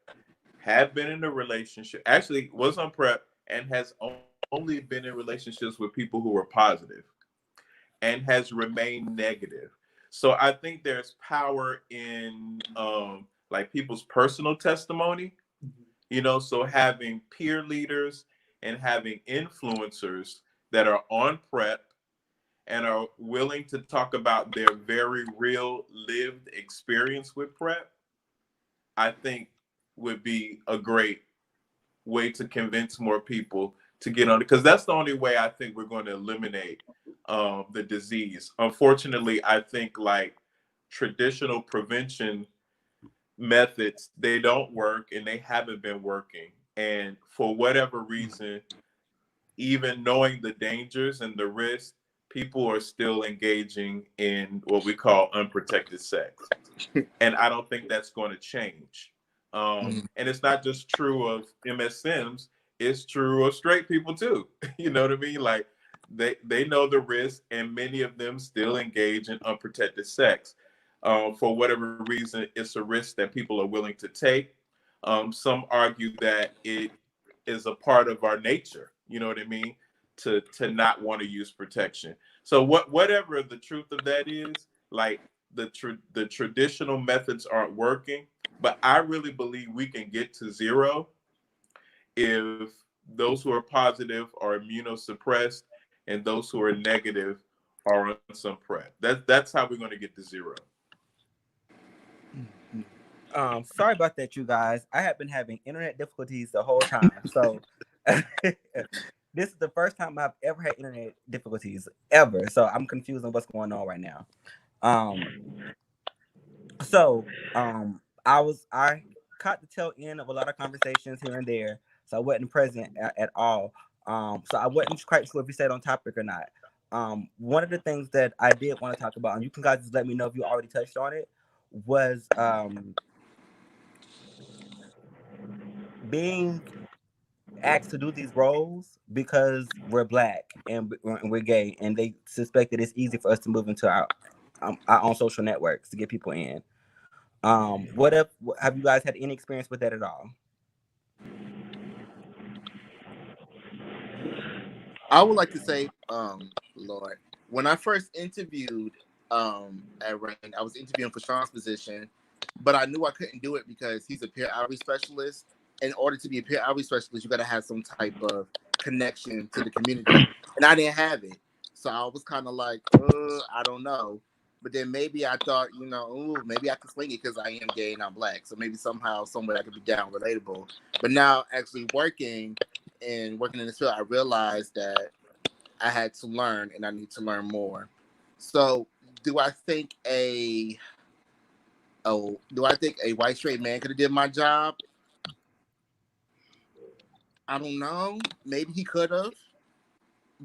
had been in a relationship, actually was on PrEP, and has only been in relationships with people who were positive, and has remained negative. So I think there's power in like people's personal testimony, so having peer leaders and having influencers that are on PrEP and are willing to talk about their very real lived experience with PrEP, I think would be a great way to convince more people to get on it, because that's the only way I think we're going to eliminate the disease. Unfortunately, I think like traditional prevention methods, they don't work, and they haven't been working. And for whatever reason, even knowing the dangers and the risks, people are still engaging in what we call unprotected sex. And I don't think that's going to change. And it's not just true of MSMs, it's true of straight people too. You know what I mean? Like they know the risk, and many of them still engage in unprotected sex. For whatever reason, it's a risk that people are willing to take. Some argue that it is a part of our nature, you know what I mean, to not want to use protection. So whatever the truth of that is, like the traditional methods aren't working, but I really believe we can get to zero if those who are positive are immunosuppressed and those who are negative are on some PrEP. That's how we're going to get to zero. Sorry about that, you guys. I have been having internet difficulties the whole time. So this is the first time I've ever had internet difficulties ever. So I'm confused on what's going on right now. I caught the tail end of a lot of conversations here and there, so I wasn't present at all. So I wasn't quite sure if you stayed on topic or not. One of the things that I did want to talk about, and you can guys just let me know if you already touched on it, was being asked to do these roles because we're Black and we're gay, and they suspect that it's easy for us to move into our own social networks to get people in. Have you guys had any experience with that at all? I would like to say, Lord, when I first interviewed at Rain, I was interviewing for Shawn's position, but I knew I couldn't do it because he's a peer outreach specialist. In order to be a peer outreach specialist, you got to have some type of connection to the community, and I didn't have it. So I was kind of like, I don't know. But then maybe I thought, maybe I could swing it because I am gay and I'm Black. So maybe somehow, somewhere I could be down relatable. But now actually working in this field, I realized that I had to learn and I need to learn more. So do I think a white straight man could have did my job? I don't know. Maybe he could have.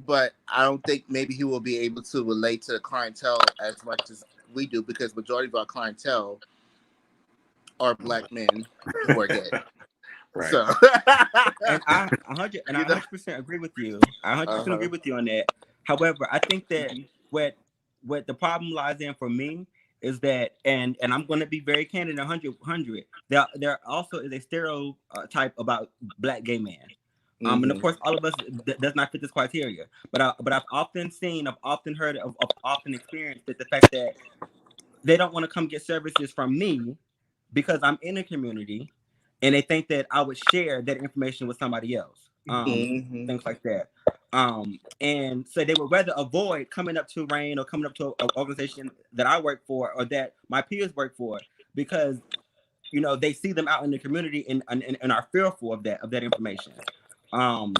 But I don't think maybe he will be able to relate to the clientele as much as we do, because majority of our clientele are Black men who are gay. Right. So, and I 100% agree with you. I 100% agree with you on that. However, I think that what the problem lies in for me is that, and I'm going to be very candid, 100. There also is a stereotype about Black gay men. And of course, all of us does not fit this criteria. But I've often heard, I've often experienced that the fact that they don't want to come get services from me because I'm in a community, and they think that I would share that information with somebody else. Things like that. And so they would rather avoid coming up to Rain or coming up to an organization that I work for or that my peers work for, because they see them out in the community and are fearful of that information. And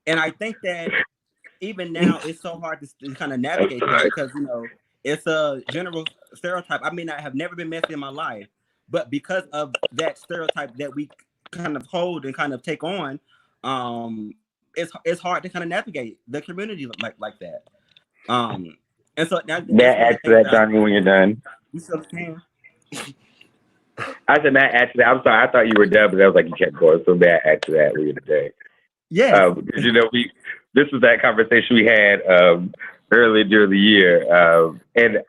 I think that even now it's so hard to kind of navigate that, because it's a general stereotype. I mean, I have never been messy in my life, but because of that stereotype that we kind of hold and kind of take on, it's hard to kind of navigate the community like that. And so now May I add to that, Johnny, when you're done? You still can. I said, Matt, add to that. I'm sorry, I thought you were done, but that was like you kept going. So may I add to that when you're today? Yeah. Because this was that conversation we had earlier during the year, and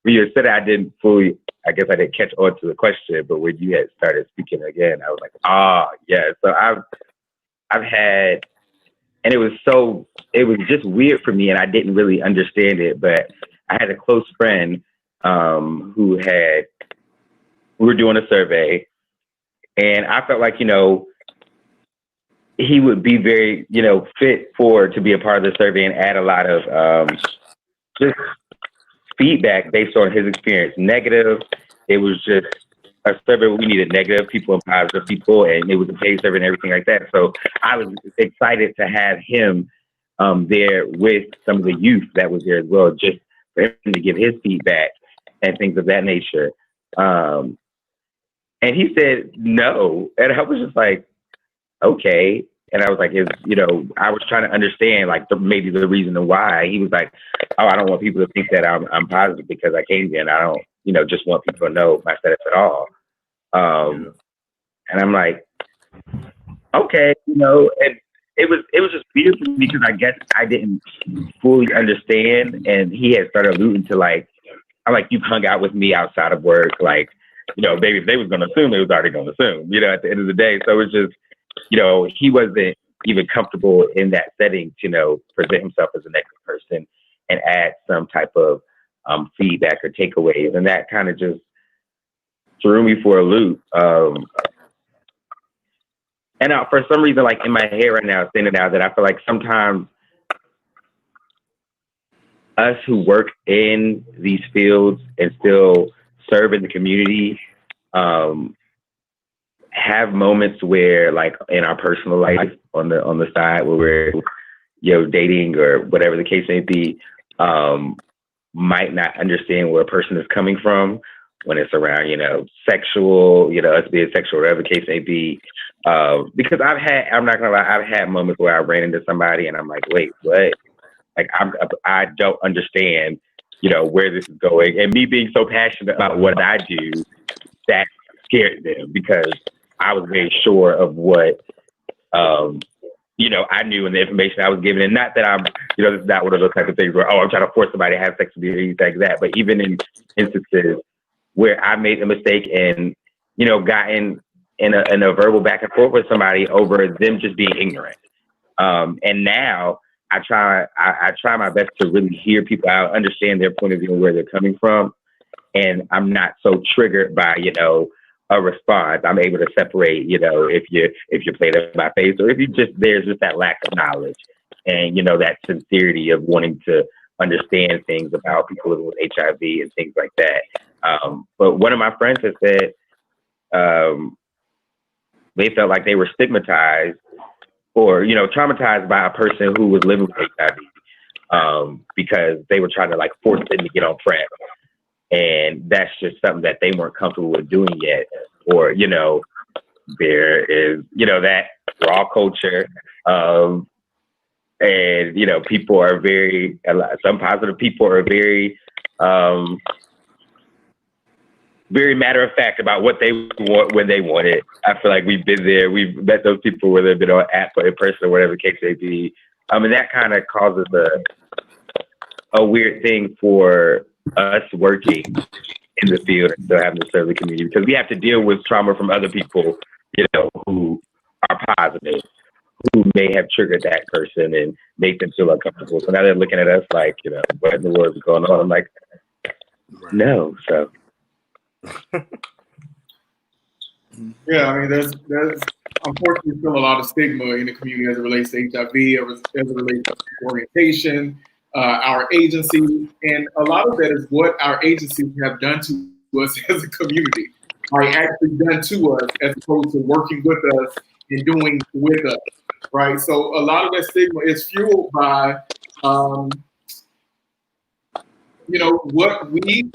when you said it, I didn't catch on to the question, but when you had started speaking again, I was like, yeah. So I've had, and it was just weird for me, and I didn't really understand it, but I had a close friend we were doing a survey, and I felt like, he would be very, fit to be a part of the survey and add a lot of just feedback based on his experience. Negative, it was just a survey. We needed negative people and positive people, and it was a paid survey and everything like that. So I was excited to have him there with some of the youth that was there as well, just for him to give his feedback and things of that nature. And he said no, and I was just like, okay. And I was like, I was trying to understand, like, maybe the reason why. He was like, oh, I don't want people to think that I'm positive because I came here, and I don't, just want people to know my status at all. And I'm like, okay, and it was just weird for me because I guess I didn't fully understand. And he had started alluding to, like, I'm like, you've hung out with me outside of work, like, maybe if they was going to assume, they was already going to assume, at the end of the day. So it's just, he wasn't even comfortable in that setting to, present himself as a negative person. and add some type of feedback or takeaways. And that kind of just threw me for a loop. And for some reason, like in my head right now, standing out that I feel like sometimes us who work in these fields and still serve in the community have moments where, like in our personal life on the side where we're dating or whatever the case may be, might not understand where a person is coming from when it's around sexual, us being sexual, whatever the case may be. Because I'm not gonna lie, I've had moments where I ran into somebody and I'm like, wait, what? Like I don't understand, where this is going. And me being so passionate about what I do, that scared them because I was very sure of what, I knew and the information I was given. And not that I'm, this is not one of those type of things where, I'm trying to force somebody to have sex with me or anything like that. But even in instances where I made a mistake and, gotten in a verbal back and forth with somebody over them just being ignorant. And now I try my best to really hear people out, understand their point of view and where they're coming from. And I'm not so triggered by, a response. I'm able to separate, if you're playing in my face or if there's just that lack of knowledge and, that sincerity of wanting to understand things about people living with HIV and things like that. But one of my friends has said they felt like they were stigmatized or, traumatized by a person who was living with HIV because they were trying to like force them to get on PrEP. And that's just something that they weren't comfortable with doing yet. Or, there is, that raw culture. And, people are some positive people are very, very matter of fact about what they want when they want it. I feel like we've been there. We've met those people, whether they've been on app or in person or whatever the case may be. And that kind of causes a weird thing for us working in the field and still having to serve the community because we have to deal with trauma from other people, who are positive, who may have triggered that person and make them feel uncomfortable. So now they're looking at us like, what in the world is going on? I'm like, no. So. Yeah, I mean, there's unfortunately still a lot of stigma in the community as it relates to HIV, as it relates to orientation, our agency, and a lot of that is what our agencies have done to us as a community, like actually done to us as opposed to working with us and doing with us, right? So a lot of that stigma is fueled by, what we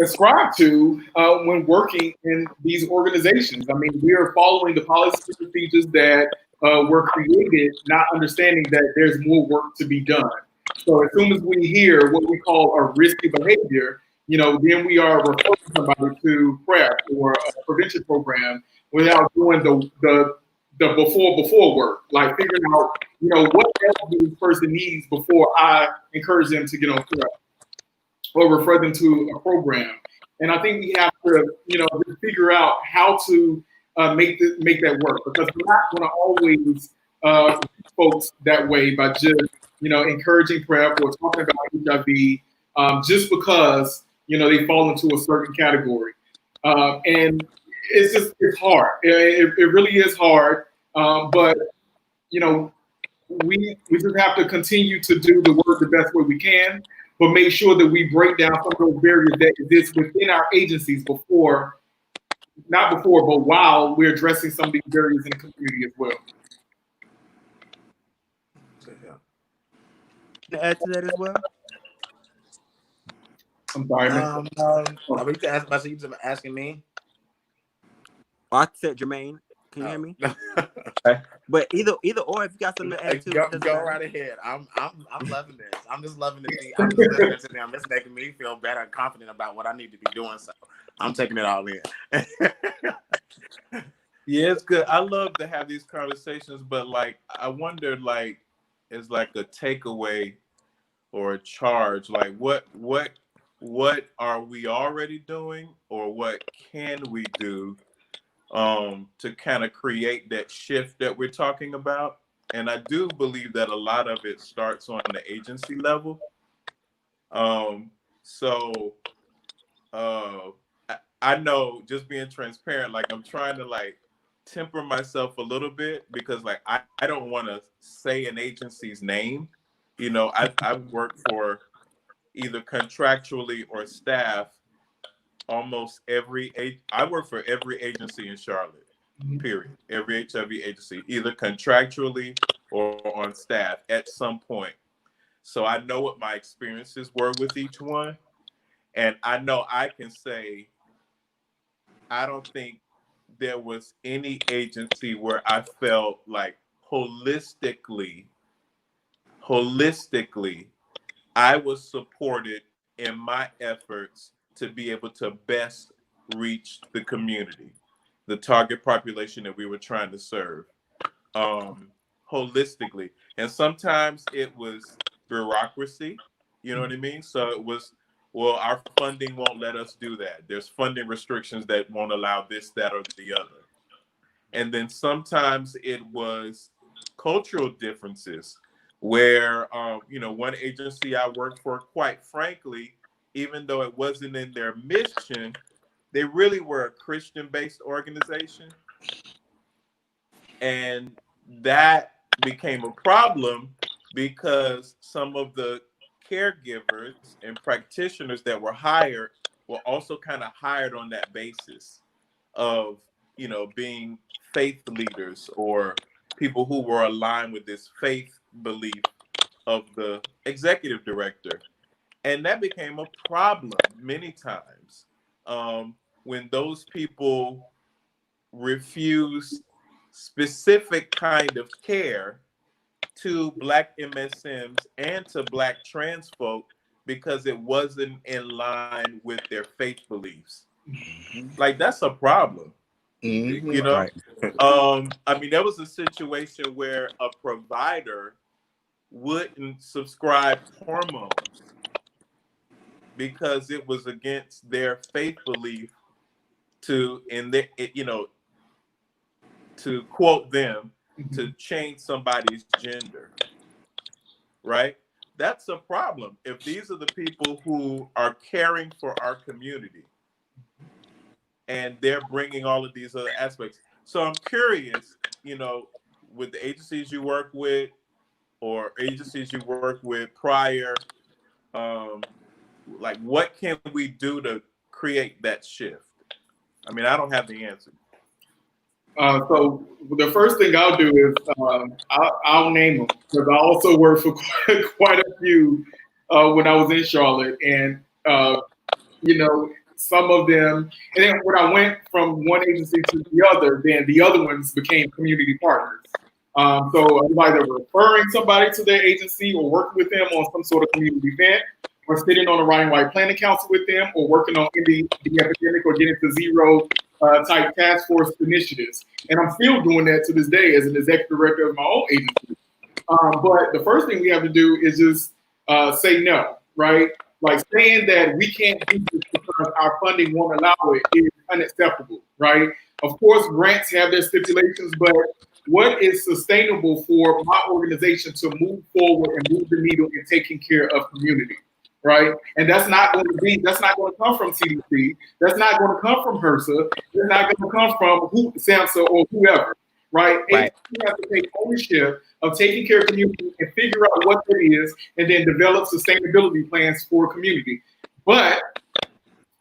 ascribe to when working in these organizations. I mean, we are following the policies and procedures that were created, not understanding that there's more work to be done. So as soon as we hear what we call a risky behavior, then we are referring somebody to PrEP or a prevention program without doing the before work, like figuring out, what else this person needs before I encourage them to get on PrEP or refer them to a program. And I think we have to, just figure out how to make that work, because we're not going to always reach folks that way by just, encouraging PrEP or talking about HIV just because, they fall into a certain category. And it's hard. It really is hard. But, we just have to continue to do the work the best way we can, but make sure that we break down some of those barriers that exist within our agencies not before, but while we're addressing some of these barriers in the community as well. To add to that as well? I'm sorry, man. Are we asking me? I said Jermaine. Can you hear me? But either or, if you got something to add to, go right ahead. I'm loving this. I'm just loving to see. I'm just listening to them. It's making me feel better and confident about what I need to be doing. So I'm taking it all in. Yeah, it's good. I love to have these conversations, but like I wonder, like, is like a takeaway or a charge? Like, what are we already doing, or what can we do to kind of create that shift that we're talking about? And I do believe that a lot of it starts on the agency level. So I know, just being transparent, like I'm trying to like temper myself a little bit, because like I don't want to say an agency's name. You know, I've worked for either contractually or staff almost I work for every agency in Charlotte, period. Every HIV agency, either contractually or on staff at some point. So I know what my experiences were with each one. And I know I can say, I don't think there was any agency where I felt like holistically, I was supported in my efforts to be able to best reach the community, the target population that we were trying to serve, holistically. And sometimes it was bureaucracy, you know what I mean? So it was, well, our funding won't let us do that. There's funding restrictions that won't allow this, that, or the other. And then sometimes it was cultural differences where, you know, one agency I worked for, quite frankly, even though it wasn't in their mission, they really were a Christian-based organization. And that became a problem because some of the caregivers and practitioners that were hired were also kind of hired on that basis of, you know, being faith leaders or people who were aligned with this faith belief of the executive director. And that became a problem many times, when those people refused specific kind of care to Black MSMs and to Black trans folk because it wasn't in line with their faith beliefs. Like, that's a problem. You know, Right. I mean, there was a situation where a provider wouldn't subscribe hormones because it was against their faith belief to, you know, to quote them, to change somebody's gender, right? That's a problem. If these are the people who are caring for our community and they're bringing all of these other aspects. So I'm curious, you know, with the agencies you work with or agencies you work with prior, like, what can we do to create that shift? I mean, I don't have the answer. So the first thing I'll do is I'll name them, because I also worked for quite a few when I was in Charlotte, and you know, some of them. And then when I went from one agency to the other, then the other ones became community partners. So I'm either referring somebody to their agency or working with them on some sort of community event, or sitting on a Ryan White Planning Council with them, or working on the epidemic or getting to zero type task force initiatives. And I'm still doing that to this day as an executive director of my own agency. But the first thing we have to do is just say no, right? Like, saying that we can't do this because our funding won't allow it is unacceptable, right? Of course, grants have their stipulations, but what is sustainable for my organization to move forward and move the needle in taking care of community, right? And that's not going to come from CDC. That's not going to come from HRSA. That's not going to come from SAMHSA or whoever, right? Right. You have to take ownership of taking care of community and figure out what that is, and then develop sustainability plans for community. But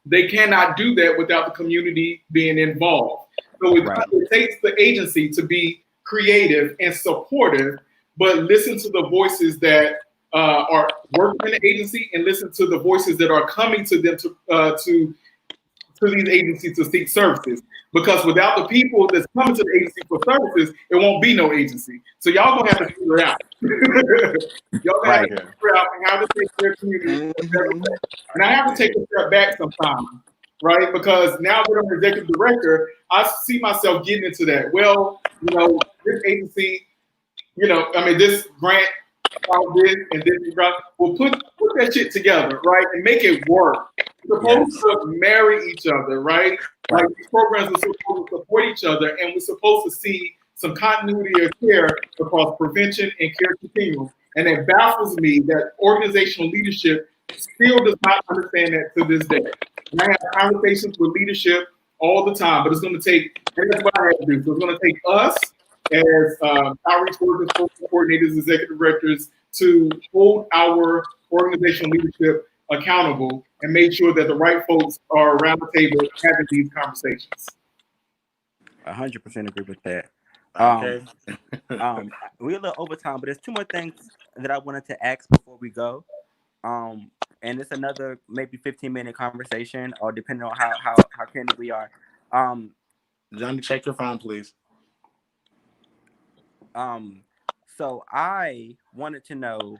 they cannot do that without the community being involved. So it takes the agency to be creative and supportive, but listen to the voices that are working in the agency, and listen to the voices that are coming to them to these agencies to seek services. Because without the people that's coming to the agency for services, it won't be no agency. So y'all gonna have to figure it out. Y'all gonna have to figure out how to take care of community. And I have to take a step back sometimes, right? Because now that I'm an executive director, I see myself getting into that. Well, you know, this agency, you know, I mean, this grant, all this and this, we'll put that shit together, right, and make it work. We're supposed to marry each other, right? Like, these programs are supposed to support each other, and we're supposed to see some continuity of care across prevention and care continuum. And it baffles me that organizational leadership still does not understand that to this day. And I have conversations with leadership all the time, but it's going to take, and that's what I have to do. So it's going to take us as outreach workers, program coordinators, executive directors to hold our organizational leadership accountable and make sure that the right folks are around the table having these conversations. 100% agree with that. Okay. We're a little over time, but there's two more things that I wanted to ask before we go. And it's another maybe 15-minute conversation, or depending on how candid we are. Johnny, check your phone, please. So I wanted to know,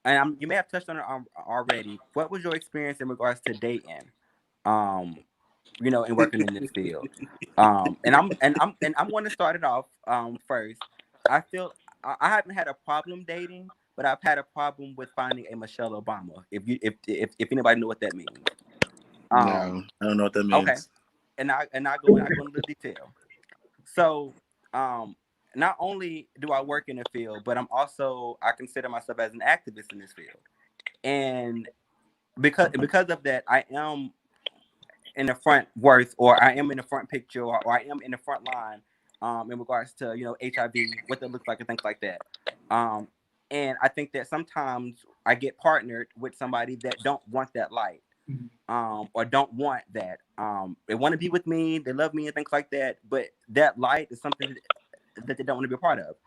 and you may have touched on it already. What was your experience in regards to dating? And working in this field. And I'm going to start it off first. I feel I haven't had a problem dating, but I've had a problem with finding a Michelle Obama. If anybody know what that means. No, I don't know what that means. Okay, and I go into detail. So, not only do I work in the field, but I consider myself as an activist in this field, and because of that, I am in the front or I am in the front picture, or I am in the front line in regards to HIV, what that looks like, and things like that. And I think that sometimes I get partnered with somebody that don't want that light, or don't want that. They want to be with me, they love me, and things like that. But that light is something that they don't want to be a part of.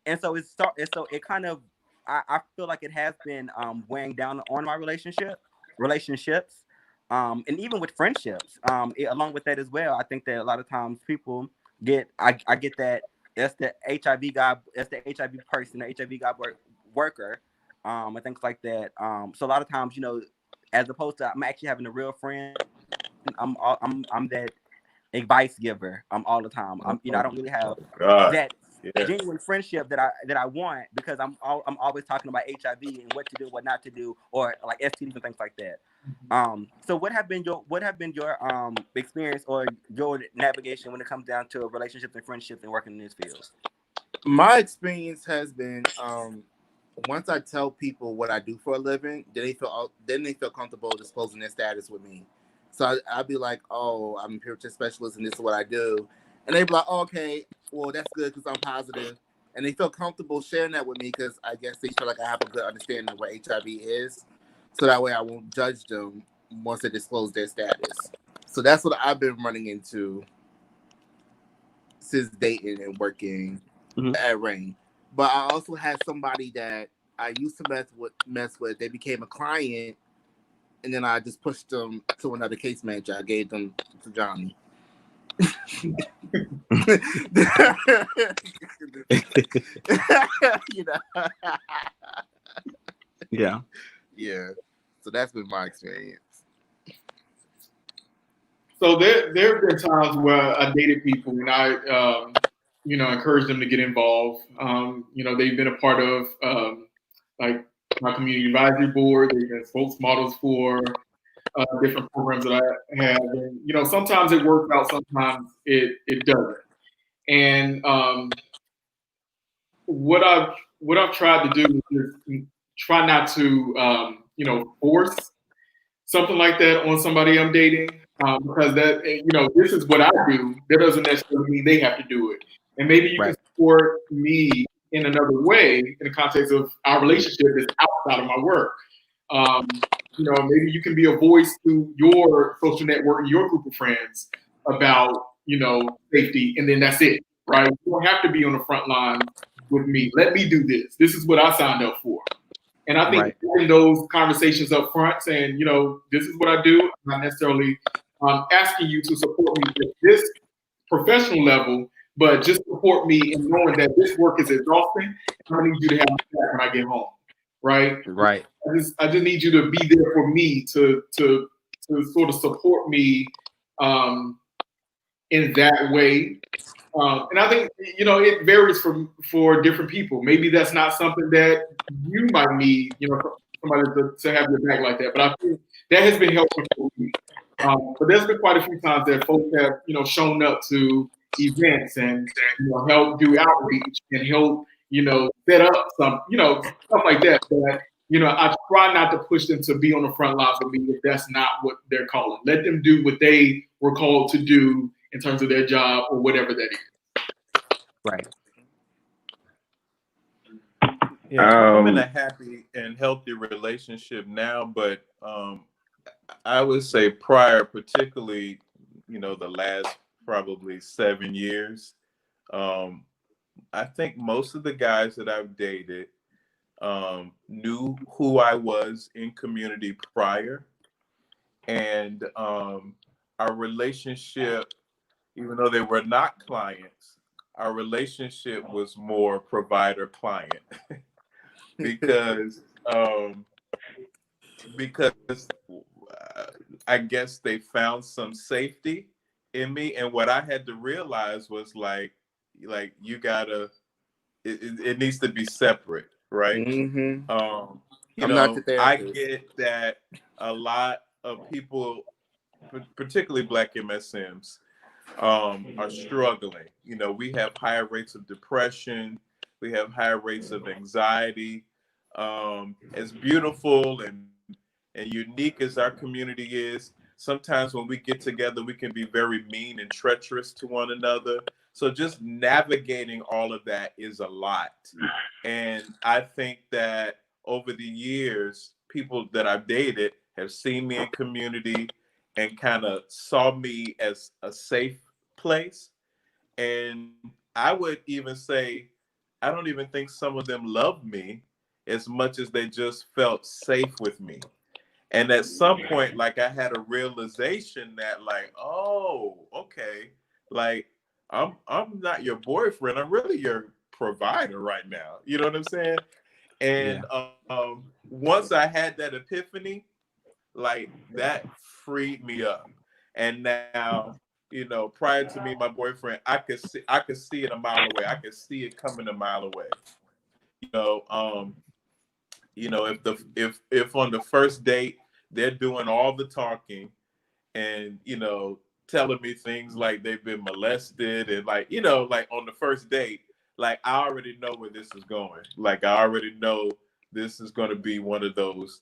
And so it kind of, I feel like it has been weighing down on my relationships. And even with friendships, along with that as well. I think that a lot of times people I get that that's the HIV guy, that's the HIV person, the HIV guy worker, and things like that. So a lot of times, as opposed to I'm actually having a real friend, I'm that advice giver all the time. I don't really have that genuine friendship that I want, because I'm always talking about HIV and what to do, what not to do, or like STDs and things like that. So what have been your experience or your navigation when it comes down to relationships and friendships and working in this field? My experience has been once I tell people what I do for a living, then they feel comfortable disclosing their status with me. So I'd be like, oh, I'm a peer specialist and this is what I do. And they'd be like, oh, okay, well, that's good because I'm positive. And they feel comfortable sharing that with me because I guess they feel like I have a good understanding of what HIV is. So that way I won't judge them once they disclose their status. So that's what I've been running into since dating and working at Rain. But I also had somebody that I used to mess with. They became a client, and then I just pushed them to another case manager. I gave them to Johnny. Yeah. So that's been my experience. So there have been times where I dated people and I encouraged them to get involved. They've been a part of like my community advisory board. They've been spokesmodels for different programs that I have. And, sometimes it works out, sometimes it doesn't. And what I've tried to do is try not to force something like that on somebody I'm dating, because that this is what I do. That doesn't necessarily mean they have to do it. And maybe you can support me in another way in the context of our relationship that's outside of my work. Maybe you can be a voice to your social network and your group of friends about safety, and then that's it, right? You don't have to be on the front line with me. Let me do this. This is what I signed up for. And I think in those conversations up front, saying, this is what I do, I'm not necessarily asking you to support me at this professional level, but just support me in knowing that this work is exhausting, and I need you to have me back when I get home, right? Right. I just need you to be there for me to sort of support me in that way. And I think, it varies for different people. Maybe that's not something that you might need, somebody to have your back like that. But I think that has been helpful for me. But there's been quite a few times that folks have, shown up to events and help do outreach and help, set up some, stuff like that. But I try not to push them to be on the front lines with me if that's not what they're calling. Let them do what they were called to do in terms of their job or whatever that is. Right. Yeah, I'm in a happy and healthy relationship now, but I would say prior, particularly, the last probably 7 years, I think most of the guys that I've dated knew who I was in community prior, and our relationship, even though they were not clients, our relationship was more provider client because because I guess they found some safety in me, and what I had to realize was like you gotta it needs to be separate, right? Mm-hmm. You I'm not the know, I therapist. get that a lot of people, particularly Black MSMs, are struggling. We have higher rates of depression, we have higher rates of anxiety. As beautiful and unique as our community is, sometimes when we get together, we can be very mean and treacherous to one another. So just navigating all of that is a lot. And I think that over the years, people that I've dated have seen me in community and kind of saw me as a safe place. And I would even say, I don't even think some of them loved me as much as they just felt safe with me. And at some point, like I had a realization that, like, oh, okay, like I'm not your boyfriend. I'm really your provider right now. You know what I'm saying? Yeah. And once I had that epiphany, like that freed me up. And now, prior to me, my boyfriend, I could see it a mile away. I could see it coming a mile away. You know, um, if on the first date they're doing all the talking and telling me things like they've been molested and like on the first date, like I already know where this is going. Like I already know this is going to be one of those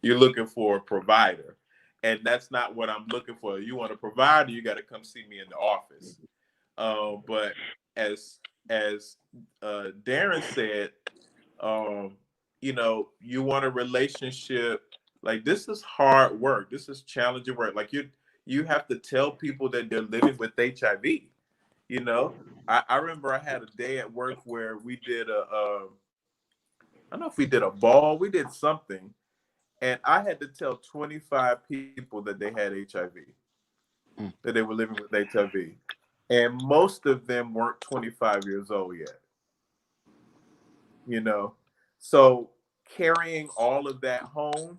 you're looking for a provider, and that's not what I'm looking for. You want a provider, you got to come see me in the office. But as Darren said, um, you want a relationship, like this is hard work. This is challenging work. Like you have to tell people that they're living with HIV. I remember I had a day at work where we did I don't know if we did a ball, we did something, and I had to tell 25 people that they had HIV, that they were living with HIV. And most of them weren't 25 years old yet. you know. So carrying all of that home,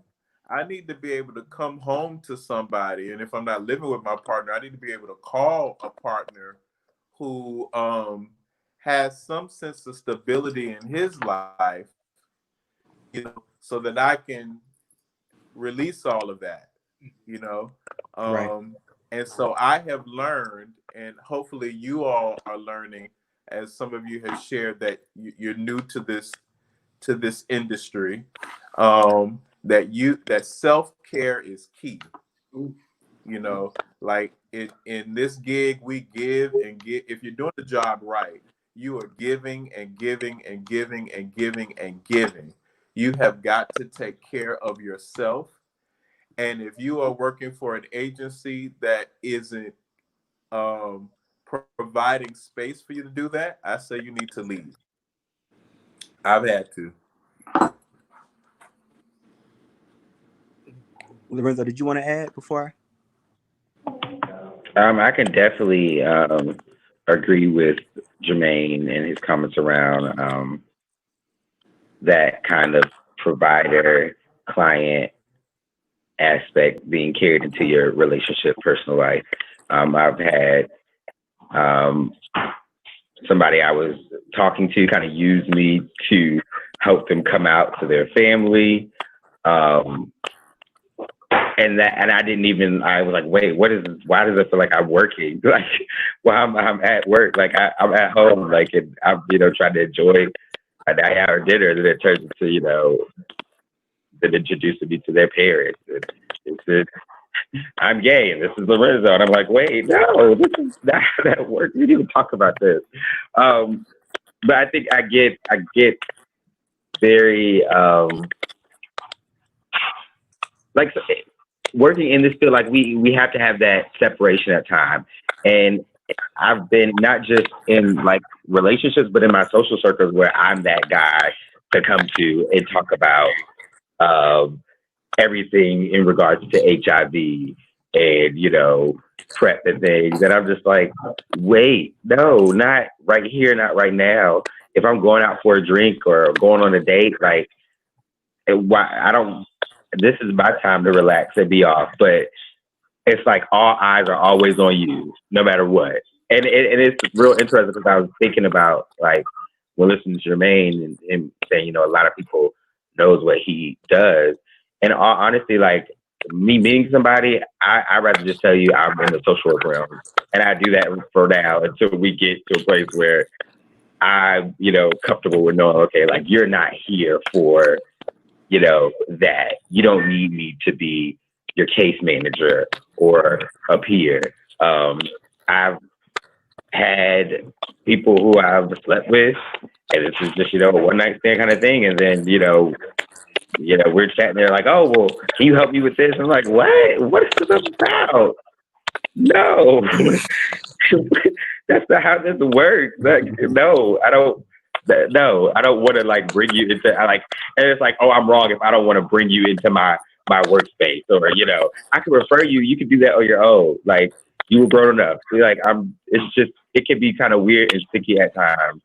I need to be able to come home to somebody. And if I'm not living with my partner, I need to be able to call a partner who has some sense of stability in his life, so that I can release all of that, you know. Right. And so I have learned, and hopefully you all are learning, as some of you have shared that you're new to this industry, that self-care is key. Like in this gig, we give and get. If you're doing the job right, you are giving and giving and giving and giving and giving. You have got to take care of yourself. And if you are working for an agency that isn't providing space for you to do that, I say you need to leave. I've had to. Lorenzo, did you want to add before? I can definitely agree with Jermaine and his comments around that kind of provider client aspect being carried into your relationship, personal life. I've had somebody I was talking to kind of use me to help them come out to their family. And I didn't even, I was like, wait, what is this? Why does it feel like I'm working? Like, well, I'm at work, like I'm at home, like, and I'm, trying to enjoy a night out or dinner, and then it turns into, and introducing me to their parents. And it said, I'm gay and this is Lorenzo. And I'm like, wait, no, this is not how that works. We need to talk about this. But I think I get very like working in this field, like we have to have that separation at time. And I've been not just in like relationships, but in my social circles where I'm that guy to come to and talk about everything in regards to HIV and, you know, PrEP and things. And I'm just like, wait, no, not right here, not right now. If I'm going out for a drink or going on a date, like, I don't, this is my time to relax and be off. But it's like all eyes are always on you, no matter what. And it's real interesting because I was thinking about, like, when listening to Jermaine and saying, you know, a lot of people knows what he does. And all honesty, like, me meeting somebody, I'd rather just tell you I'm in the social work realm. And I do that for now until we get to a place where I'm, you know, comfortable with knowing, okay, like, you're not here for, you know, that. You don't need me to be your case manager or a peer. I've had people who I've slept with, and this is just, you know, a one night stand kind of thing. And then, you know, we're chatting. They're like, "Oh, well, can you help me with this?" I'm like, "What? What is this about?" No, that's not how this works. Like, no, I don't. No, I don't want to like bring you into. And it's like, oh, I'm wrong if I don't want to bring you into my workspace, or, you know, I can refer you. You can do that on your own. Like, you were grown enough. Like, it's just, it can be kind of weird and sticky at times,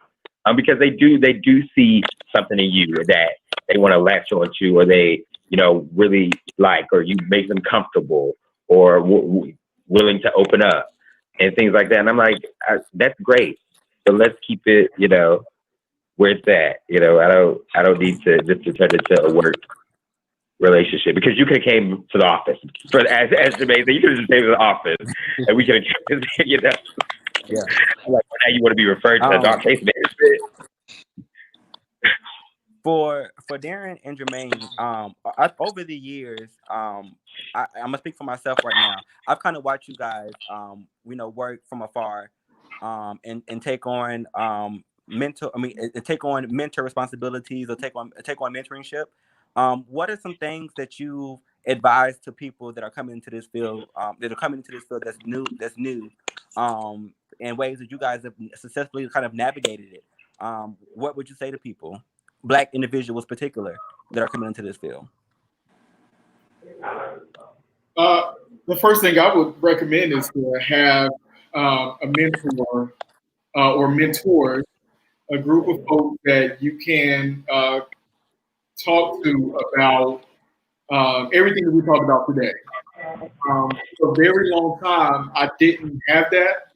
because they do see something in you that they want to latch onto, or they, you know, really like, or you make them comfortable, or willing to open up and things like that. And I'm like, that's great, but let's keep it, you know, where it's at. You know, I don't need to just to turn it into a work relationship, because you could have came to the office for as Jermaine said, you could have just came to the office and we could have, you know. Yeah. Like, now you want to be referred to adult case management. For Darren and Jermaine, over the years, I'm gonna speak for myself right now. I've kind of watched you guys, you know, work from afar, and take on take on mentor responsibilities, or take on mentorship. What are some things that you advise to people that are coming into this field, that's new, and ways that you guys have successfully kind of navigated it? What would you say to people, Black individuals particular, that are coming into this field? The first thing I would recommend is to have a mentor or mentors, a group of folks that you can talk to about everything that we talked about today. For a very long time, I didn't have that.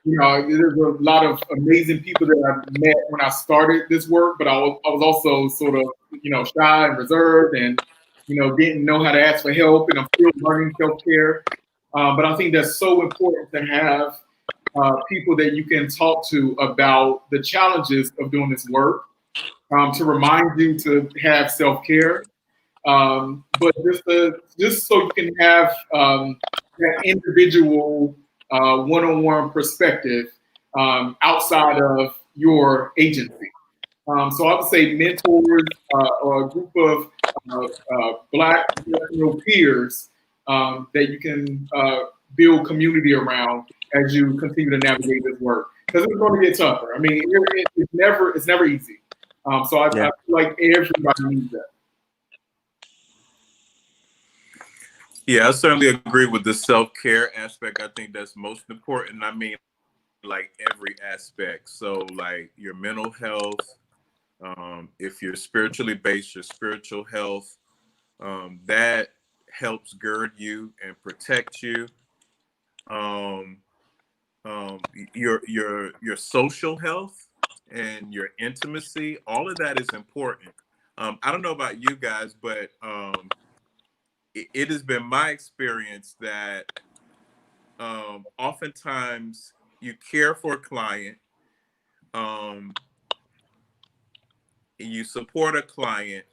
You know, there's a lot of amazing people that I met when I started this work, but I was also sort of, you know, shy and reserved, and, you know, didn't know how to ask for help, and I'm still learning self-care. But I think that's so important to have people that you can talk to about the challenges of doing this work, to remind you to have self-care, but just so you can have that individual one-on-one perspective outside of your agency. So I would say mentors, or a group of Black peers that you can build community around as you continue to navigate this work, because it's going to get tougher. I mean, it's never easy. So I feel like everybody needs that. Yeah, I certainly agree with the self-care aspect. I think that's most important. I mean, like, every aspect. So, like, your mental health, if you're spiritually based, your spiritual health, that helps gird you and protect you. Your social health and your intimacy, all of that is important. I don't know about you guys, but it has been my experience that oftentimes you care for a client, you support a client,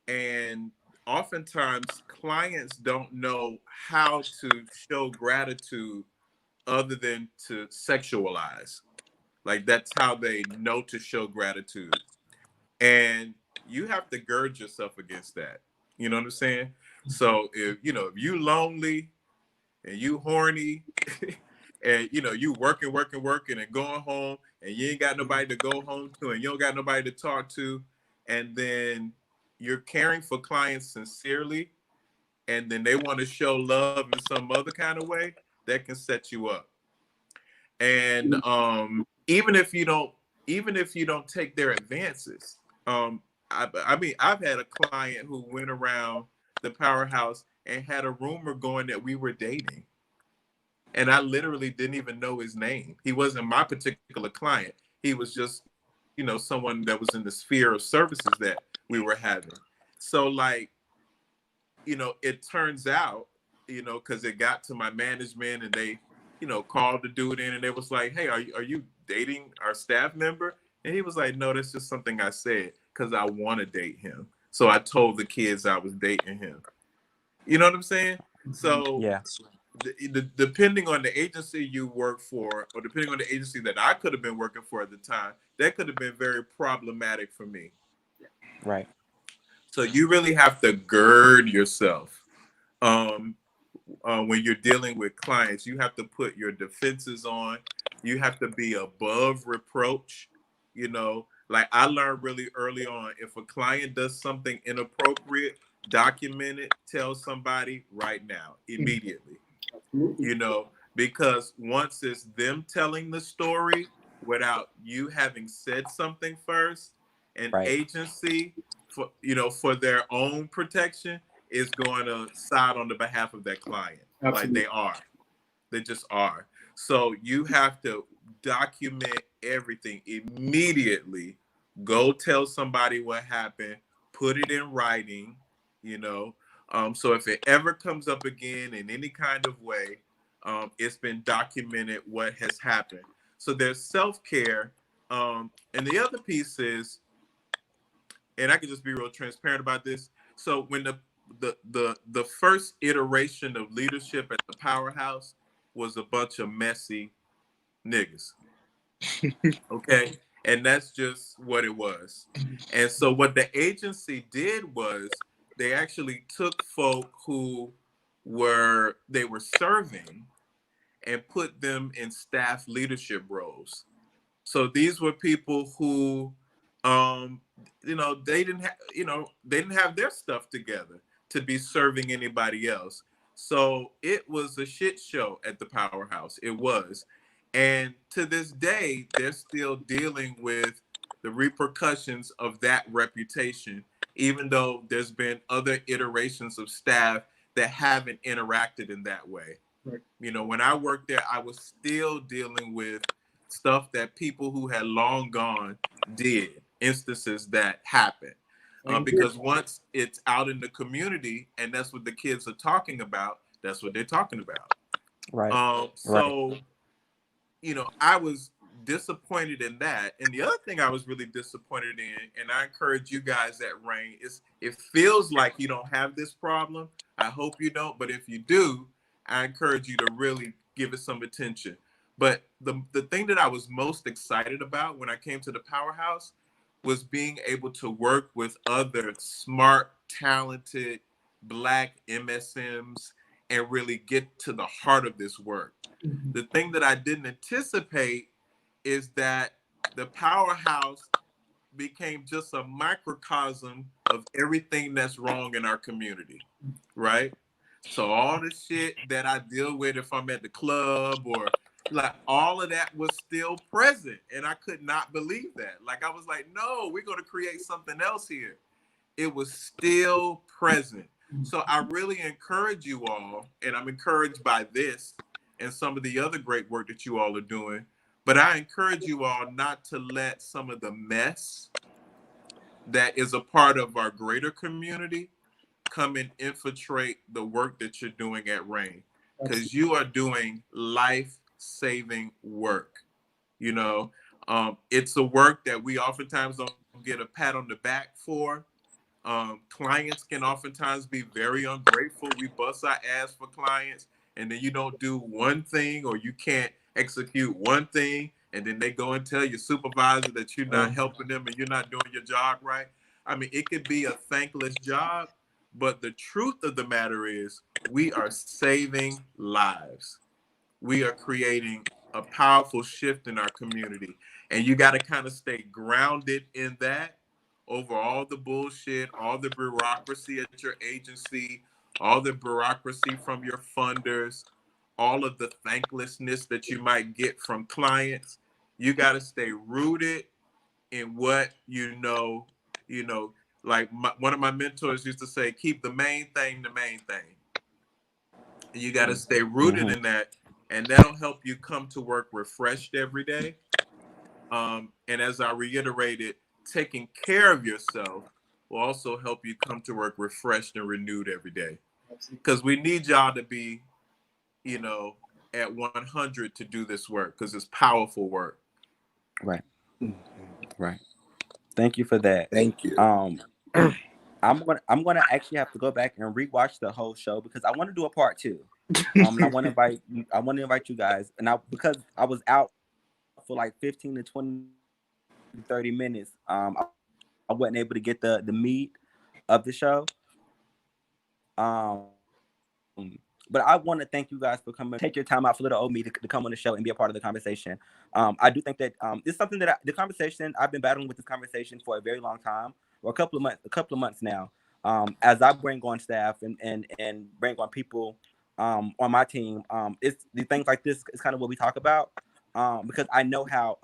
And oftentimes clients don't know how to show gratitude other than to sexualize. Like that's how they know to show gratitude. And you have to gird yourself against that. You know what I'm saying? So if you lonely and you horny and you working and going home and you ain't got nobody to go home to and you don't got nobody to talk to, and then you're caring for clients sincerely and then they want to show love in some other kind of way, that can set you up. And even if you don't take their advances, I mean, I've had a client who went around the powerhouse and had a rumor going that we were dating, and I literally didn't even know his name. He wasn't my particular client. He was just someone that was in the sphere of services that we were having. So like, it turns out, because it got to my management and they, called the dude in and they was like, "Hey, are you dating our staff member?" And he was like, "No, that's just something I said because I want to date him. So I told the kids I was dating him." You know what I'm saying? So Yeah. depending on the agency you work for, or depending on the agency that I could have been working for at the time, that could have been very problematic for me. Right. So you really have to gird yourself. Um, when you're dealing with clients, you have to put your defenses on. You have to be above reproach. Like I learned really early on, if a client does something inappropriate, document it, tell somebody right now, immediately. Because once it's them telling the story without you having said something first, an Right. agency for their own protection is going to side on the behalf of that client. Like Absolutely. they just are. So you have to document everything immediately. Go tell somebody what happened, put it in writing, you know. So if it ever comes up again in any kind of way, it's been documented what has happened. So there's self-care. And the other piece is, and I can just be real transparent about this. So when the first iteration of leadership at the powerhouse was a bunch of messy niggas. Okay. And that's just what it was. And so what the agency did was they actually took folk who they were serving and put them in staff leadership roles. So these were people who, um, they didn't have their stuff together to be serving anybody else. So it was a shit show at the powerhouse. It was. And to this day, they're still dealing with the repercussions of that reputation, even though there's been other iterations of staff that haven't interacted in that way. Right. When I worked there, I was still dealing with stuff that people who had long gone did, instances that happened. Because once it's out in the community and that's what the kids are talking about, that's what they're talking about. Right. Right. So, I was disappointed in that. And the other thing I was really disappointed in, and I encourage you guys at Rain, is it feels like you don't have this problem. I hope you don't, but if you do, I encourage you to really give it some attention. But the thing that I was most excited about when I came to the powerhouse was being able to work with other smart, talented Black MSMs and really get to the heart of this work. The thing that I didn't anticipate is that the powerhouse became just a microcosm of everything that's wrong in our community, right? So all the shit that I deal with if I'm at the club or like all of that was still present. And I could not believe that. Like I was like, no, we're going to create something else here. It was still present. So I really encourage you all, and I'm encouraged by this and some of the other great work that you all are doing. But I encourage you all not to let some of the mess that is a part of our greater community come and infiltrate the work that you're doing at Rain, because you are doing life-saving work. It's a work that we oftentimes don't get a pat on the back for, Clients can oftentimes be very ungrateful. We bust our ass for clients, and then you don't do one thing or you can't execute one thing, and then they go and tell your supervisor that you're not helping them and you're not doing your job right. I mean, it could be a thankless job, but the truth of the matter is we are saving lives. We are creating a powerful shift in our community. And you got to kind of stay grounded in that over all the bullshit, all the bureaucracy at your agency, all the bureaucracy from your funders, all of the thanklessness that you might get from clients. You got to stay rooted in what you know, like one of my mentors used to say, keep the main thing the main thing. You got to stay rooted in that, and that'll help you come to work refreshed every day. And as I reiterated, taking care of yourself will also help you come to work refreshed and renewed every day. Because we need y'all to be, you know, at 100 to do this work because it's powerful work. Right. Right. Thank you for that. Thank you. I'm gonna actually have to go back and rewatch the whole show because I want to do a part two. And I want to invite you guys. And because I was out for like 15 to 20, 30 minutes, I wasn't able to get the meat of the show. Um, but I want to thank you guys for coming. Take your time out for little old me to come on the show and be a part of the conversation. I do think that it's something that the conversation I've been battling with this conversation for a very long time, or a couple of months now. As I bring on staff and bring on people on my team, it's the things like this is kind of what we talk about because I know how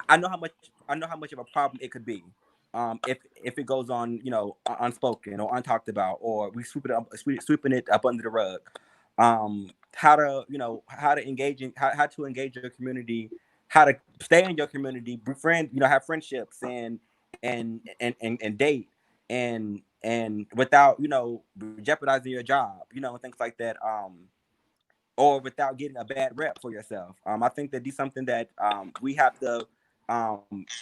much of a problem it could be if it goes on, you know, unspoken or untalked about, or we sweeping it up under the rug. How to engage in how to engage your community, how to stay in your community, befriend, you know, have friendships and date and without, you know, jeopardizing your job, you know, and things like that. Or without getting a bad rep for yourself. I think that these something that we have to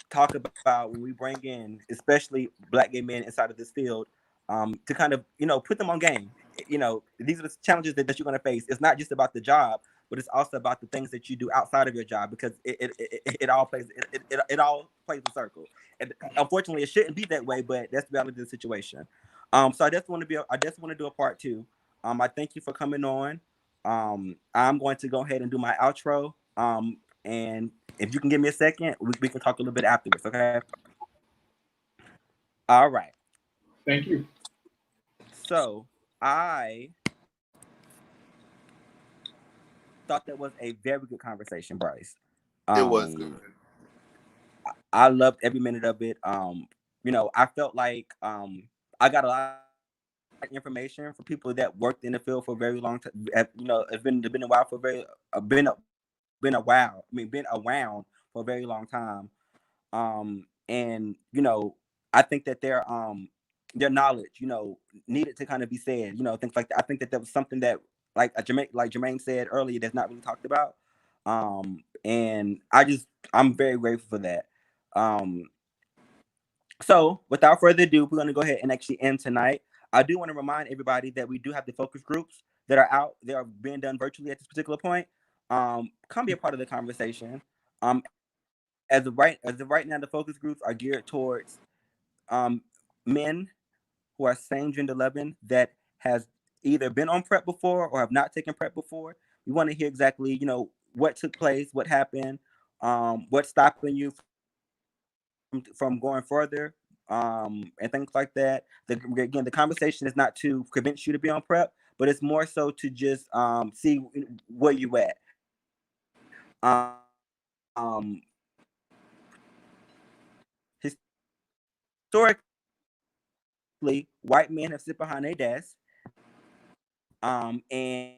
talk about when we bring in, especially Black gay men inside of this field, to kind of, you know, put them on game. You know, these are the challenges that you're going to face. It's not just about the job, but it's also about the things that you do outside of your job because it all plays a circle. And unfortunately, it shouldn't be that way, but that's the reality of the situation. So I just want to do a part two. I thank you for coming on. I'm going to go ahead and do my outro. And if you can give me a second, we can talk a little bit afterwards. Okay. All right. Thank you. So I thought that was a very good conversation, Bryce. It was good. I loved every minute of it. You know, I felt like I got a lot of information from people that worked in the field for a very long time. You know, it's been a while for been around for a very long time. And you know, I think that their knowledge, you know, needed to kind of be said. You know, things like that. I think that was something that like Jermaine said earlier, that's not really talked about. And I'm very grateful for that. Um, so without further ado, we're going to go ahead and actually end tonight. I do want to remind everybody that we do have the focus groups that are out. They are being done virtually at this particular point. Come be a part of the conversation. As of right now, the focus groups are geared towards men who are same gender loving that has either been on prep before or have not taken prep before. We want to hear exactly, you know, what took place, what happened, what's stopping you from going further, and things like that. Again, the conversation is not to convince you to be on prep, but it's more so to just see where you at. Historically, white men have sit behind their desk and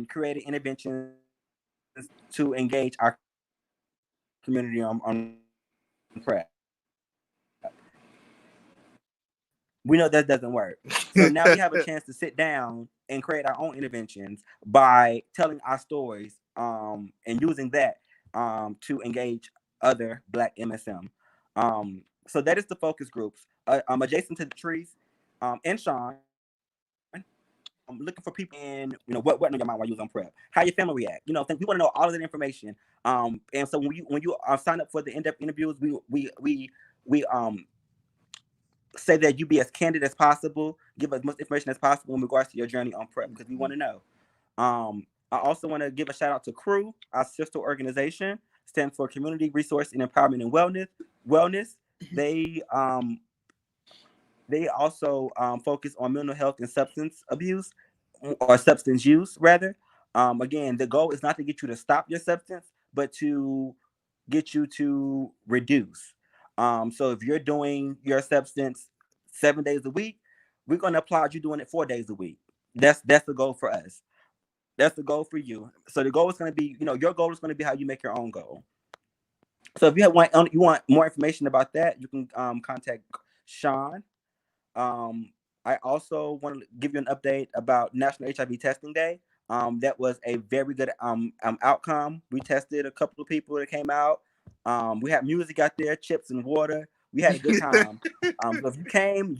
created interventions to engage our community on prep. We know that doesn't work. So now we have a chance to sit down and create our own interventions by telling our stories and using that to engage other Black MSM. So that is the focus groups. Adjacent to Patrice, and Shawn, looking for people in, what on your mind while you was on prep. How your family react. We want to know all of that information. And so when you sign up for the in-depth interviews, we say that you be as candid as possible, give as much information as possible in regards to your journey on prep, because we want to know. I also want to give a shout out to Crew, our sister organization, stands for Community Resource and Empowerment and Wellness. They also focus on mental health and substance abuse, or substance use rather. Again, the goal is not to get you to stop your substance, but to get you to reduce. So if you're doing your substance 7 days a week, we're going to applaud you doing it 4 days a week. That's the goal for us. That's the goal for you. So the goal is going to be, your goal is going to be how you make your own goal. So if you want more information about that, you can contact Shawn. I also want to give you an update about National HIV Testing Day. That was a very good outcome. We tested a couple of people that came out. We had music out there, chips and water. We had a good time. So if you came,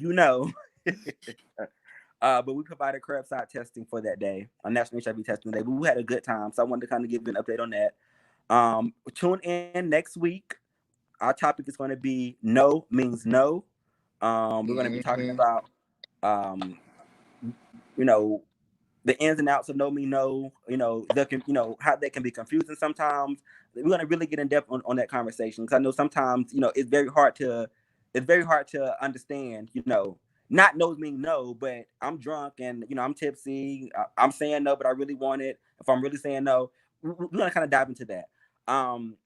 but we provided curbside testing for that day, on National HIV Testing Day. But we had a good time, so I wanted to kind of give you an update on that. Tune in next week. Our topic is going to be no means no. We're going to be talking about, the ins and outs of no mean no. How that can be confusing sometimes. We're going to really get in depth on that conversation, because I know sometimes it's very hard to understand. Not no mean no, but I'm drunk and I'm tipsy. I'm saying no, but I really want it. If I'm really saying no, we're going to kind of dive into that.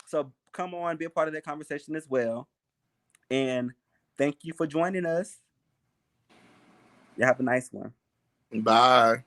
So come on, be a part of that conversation as well. And thank you for joining us. You have a nice one. Bye.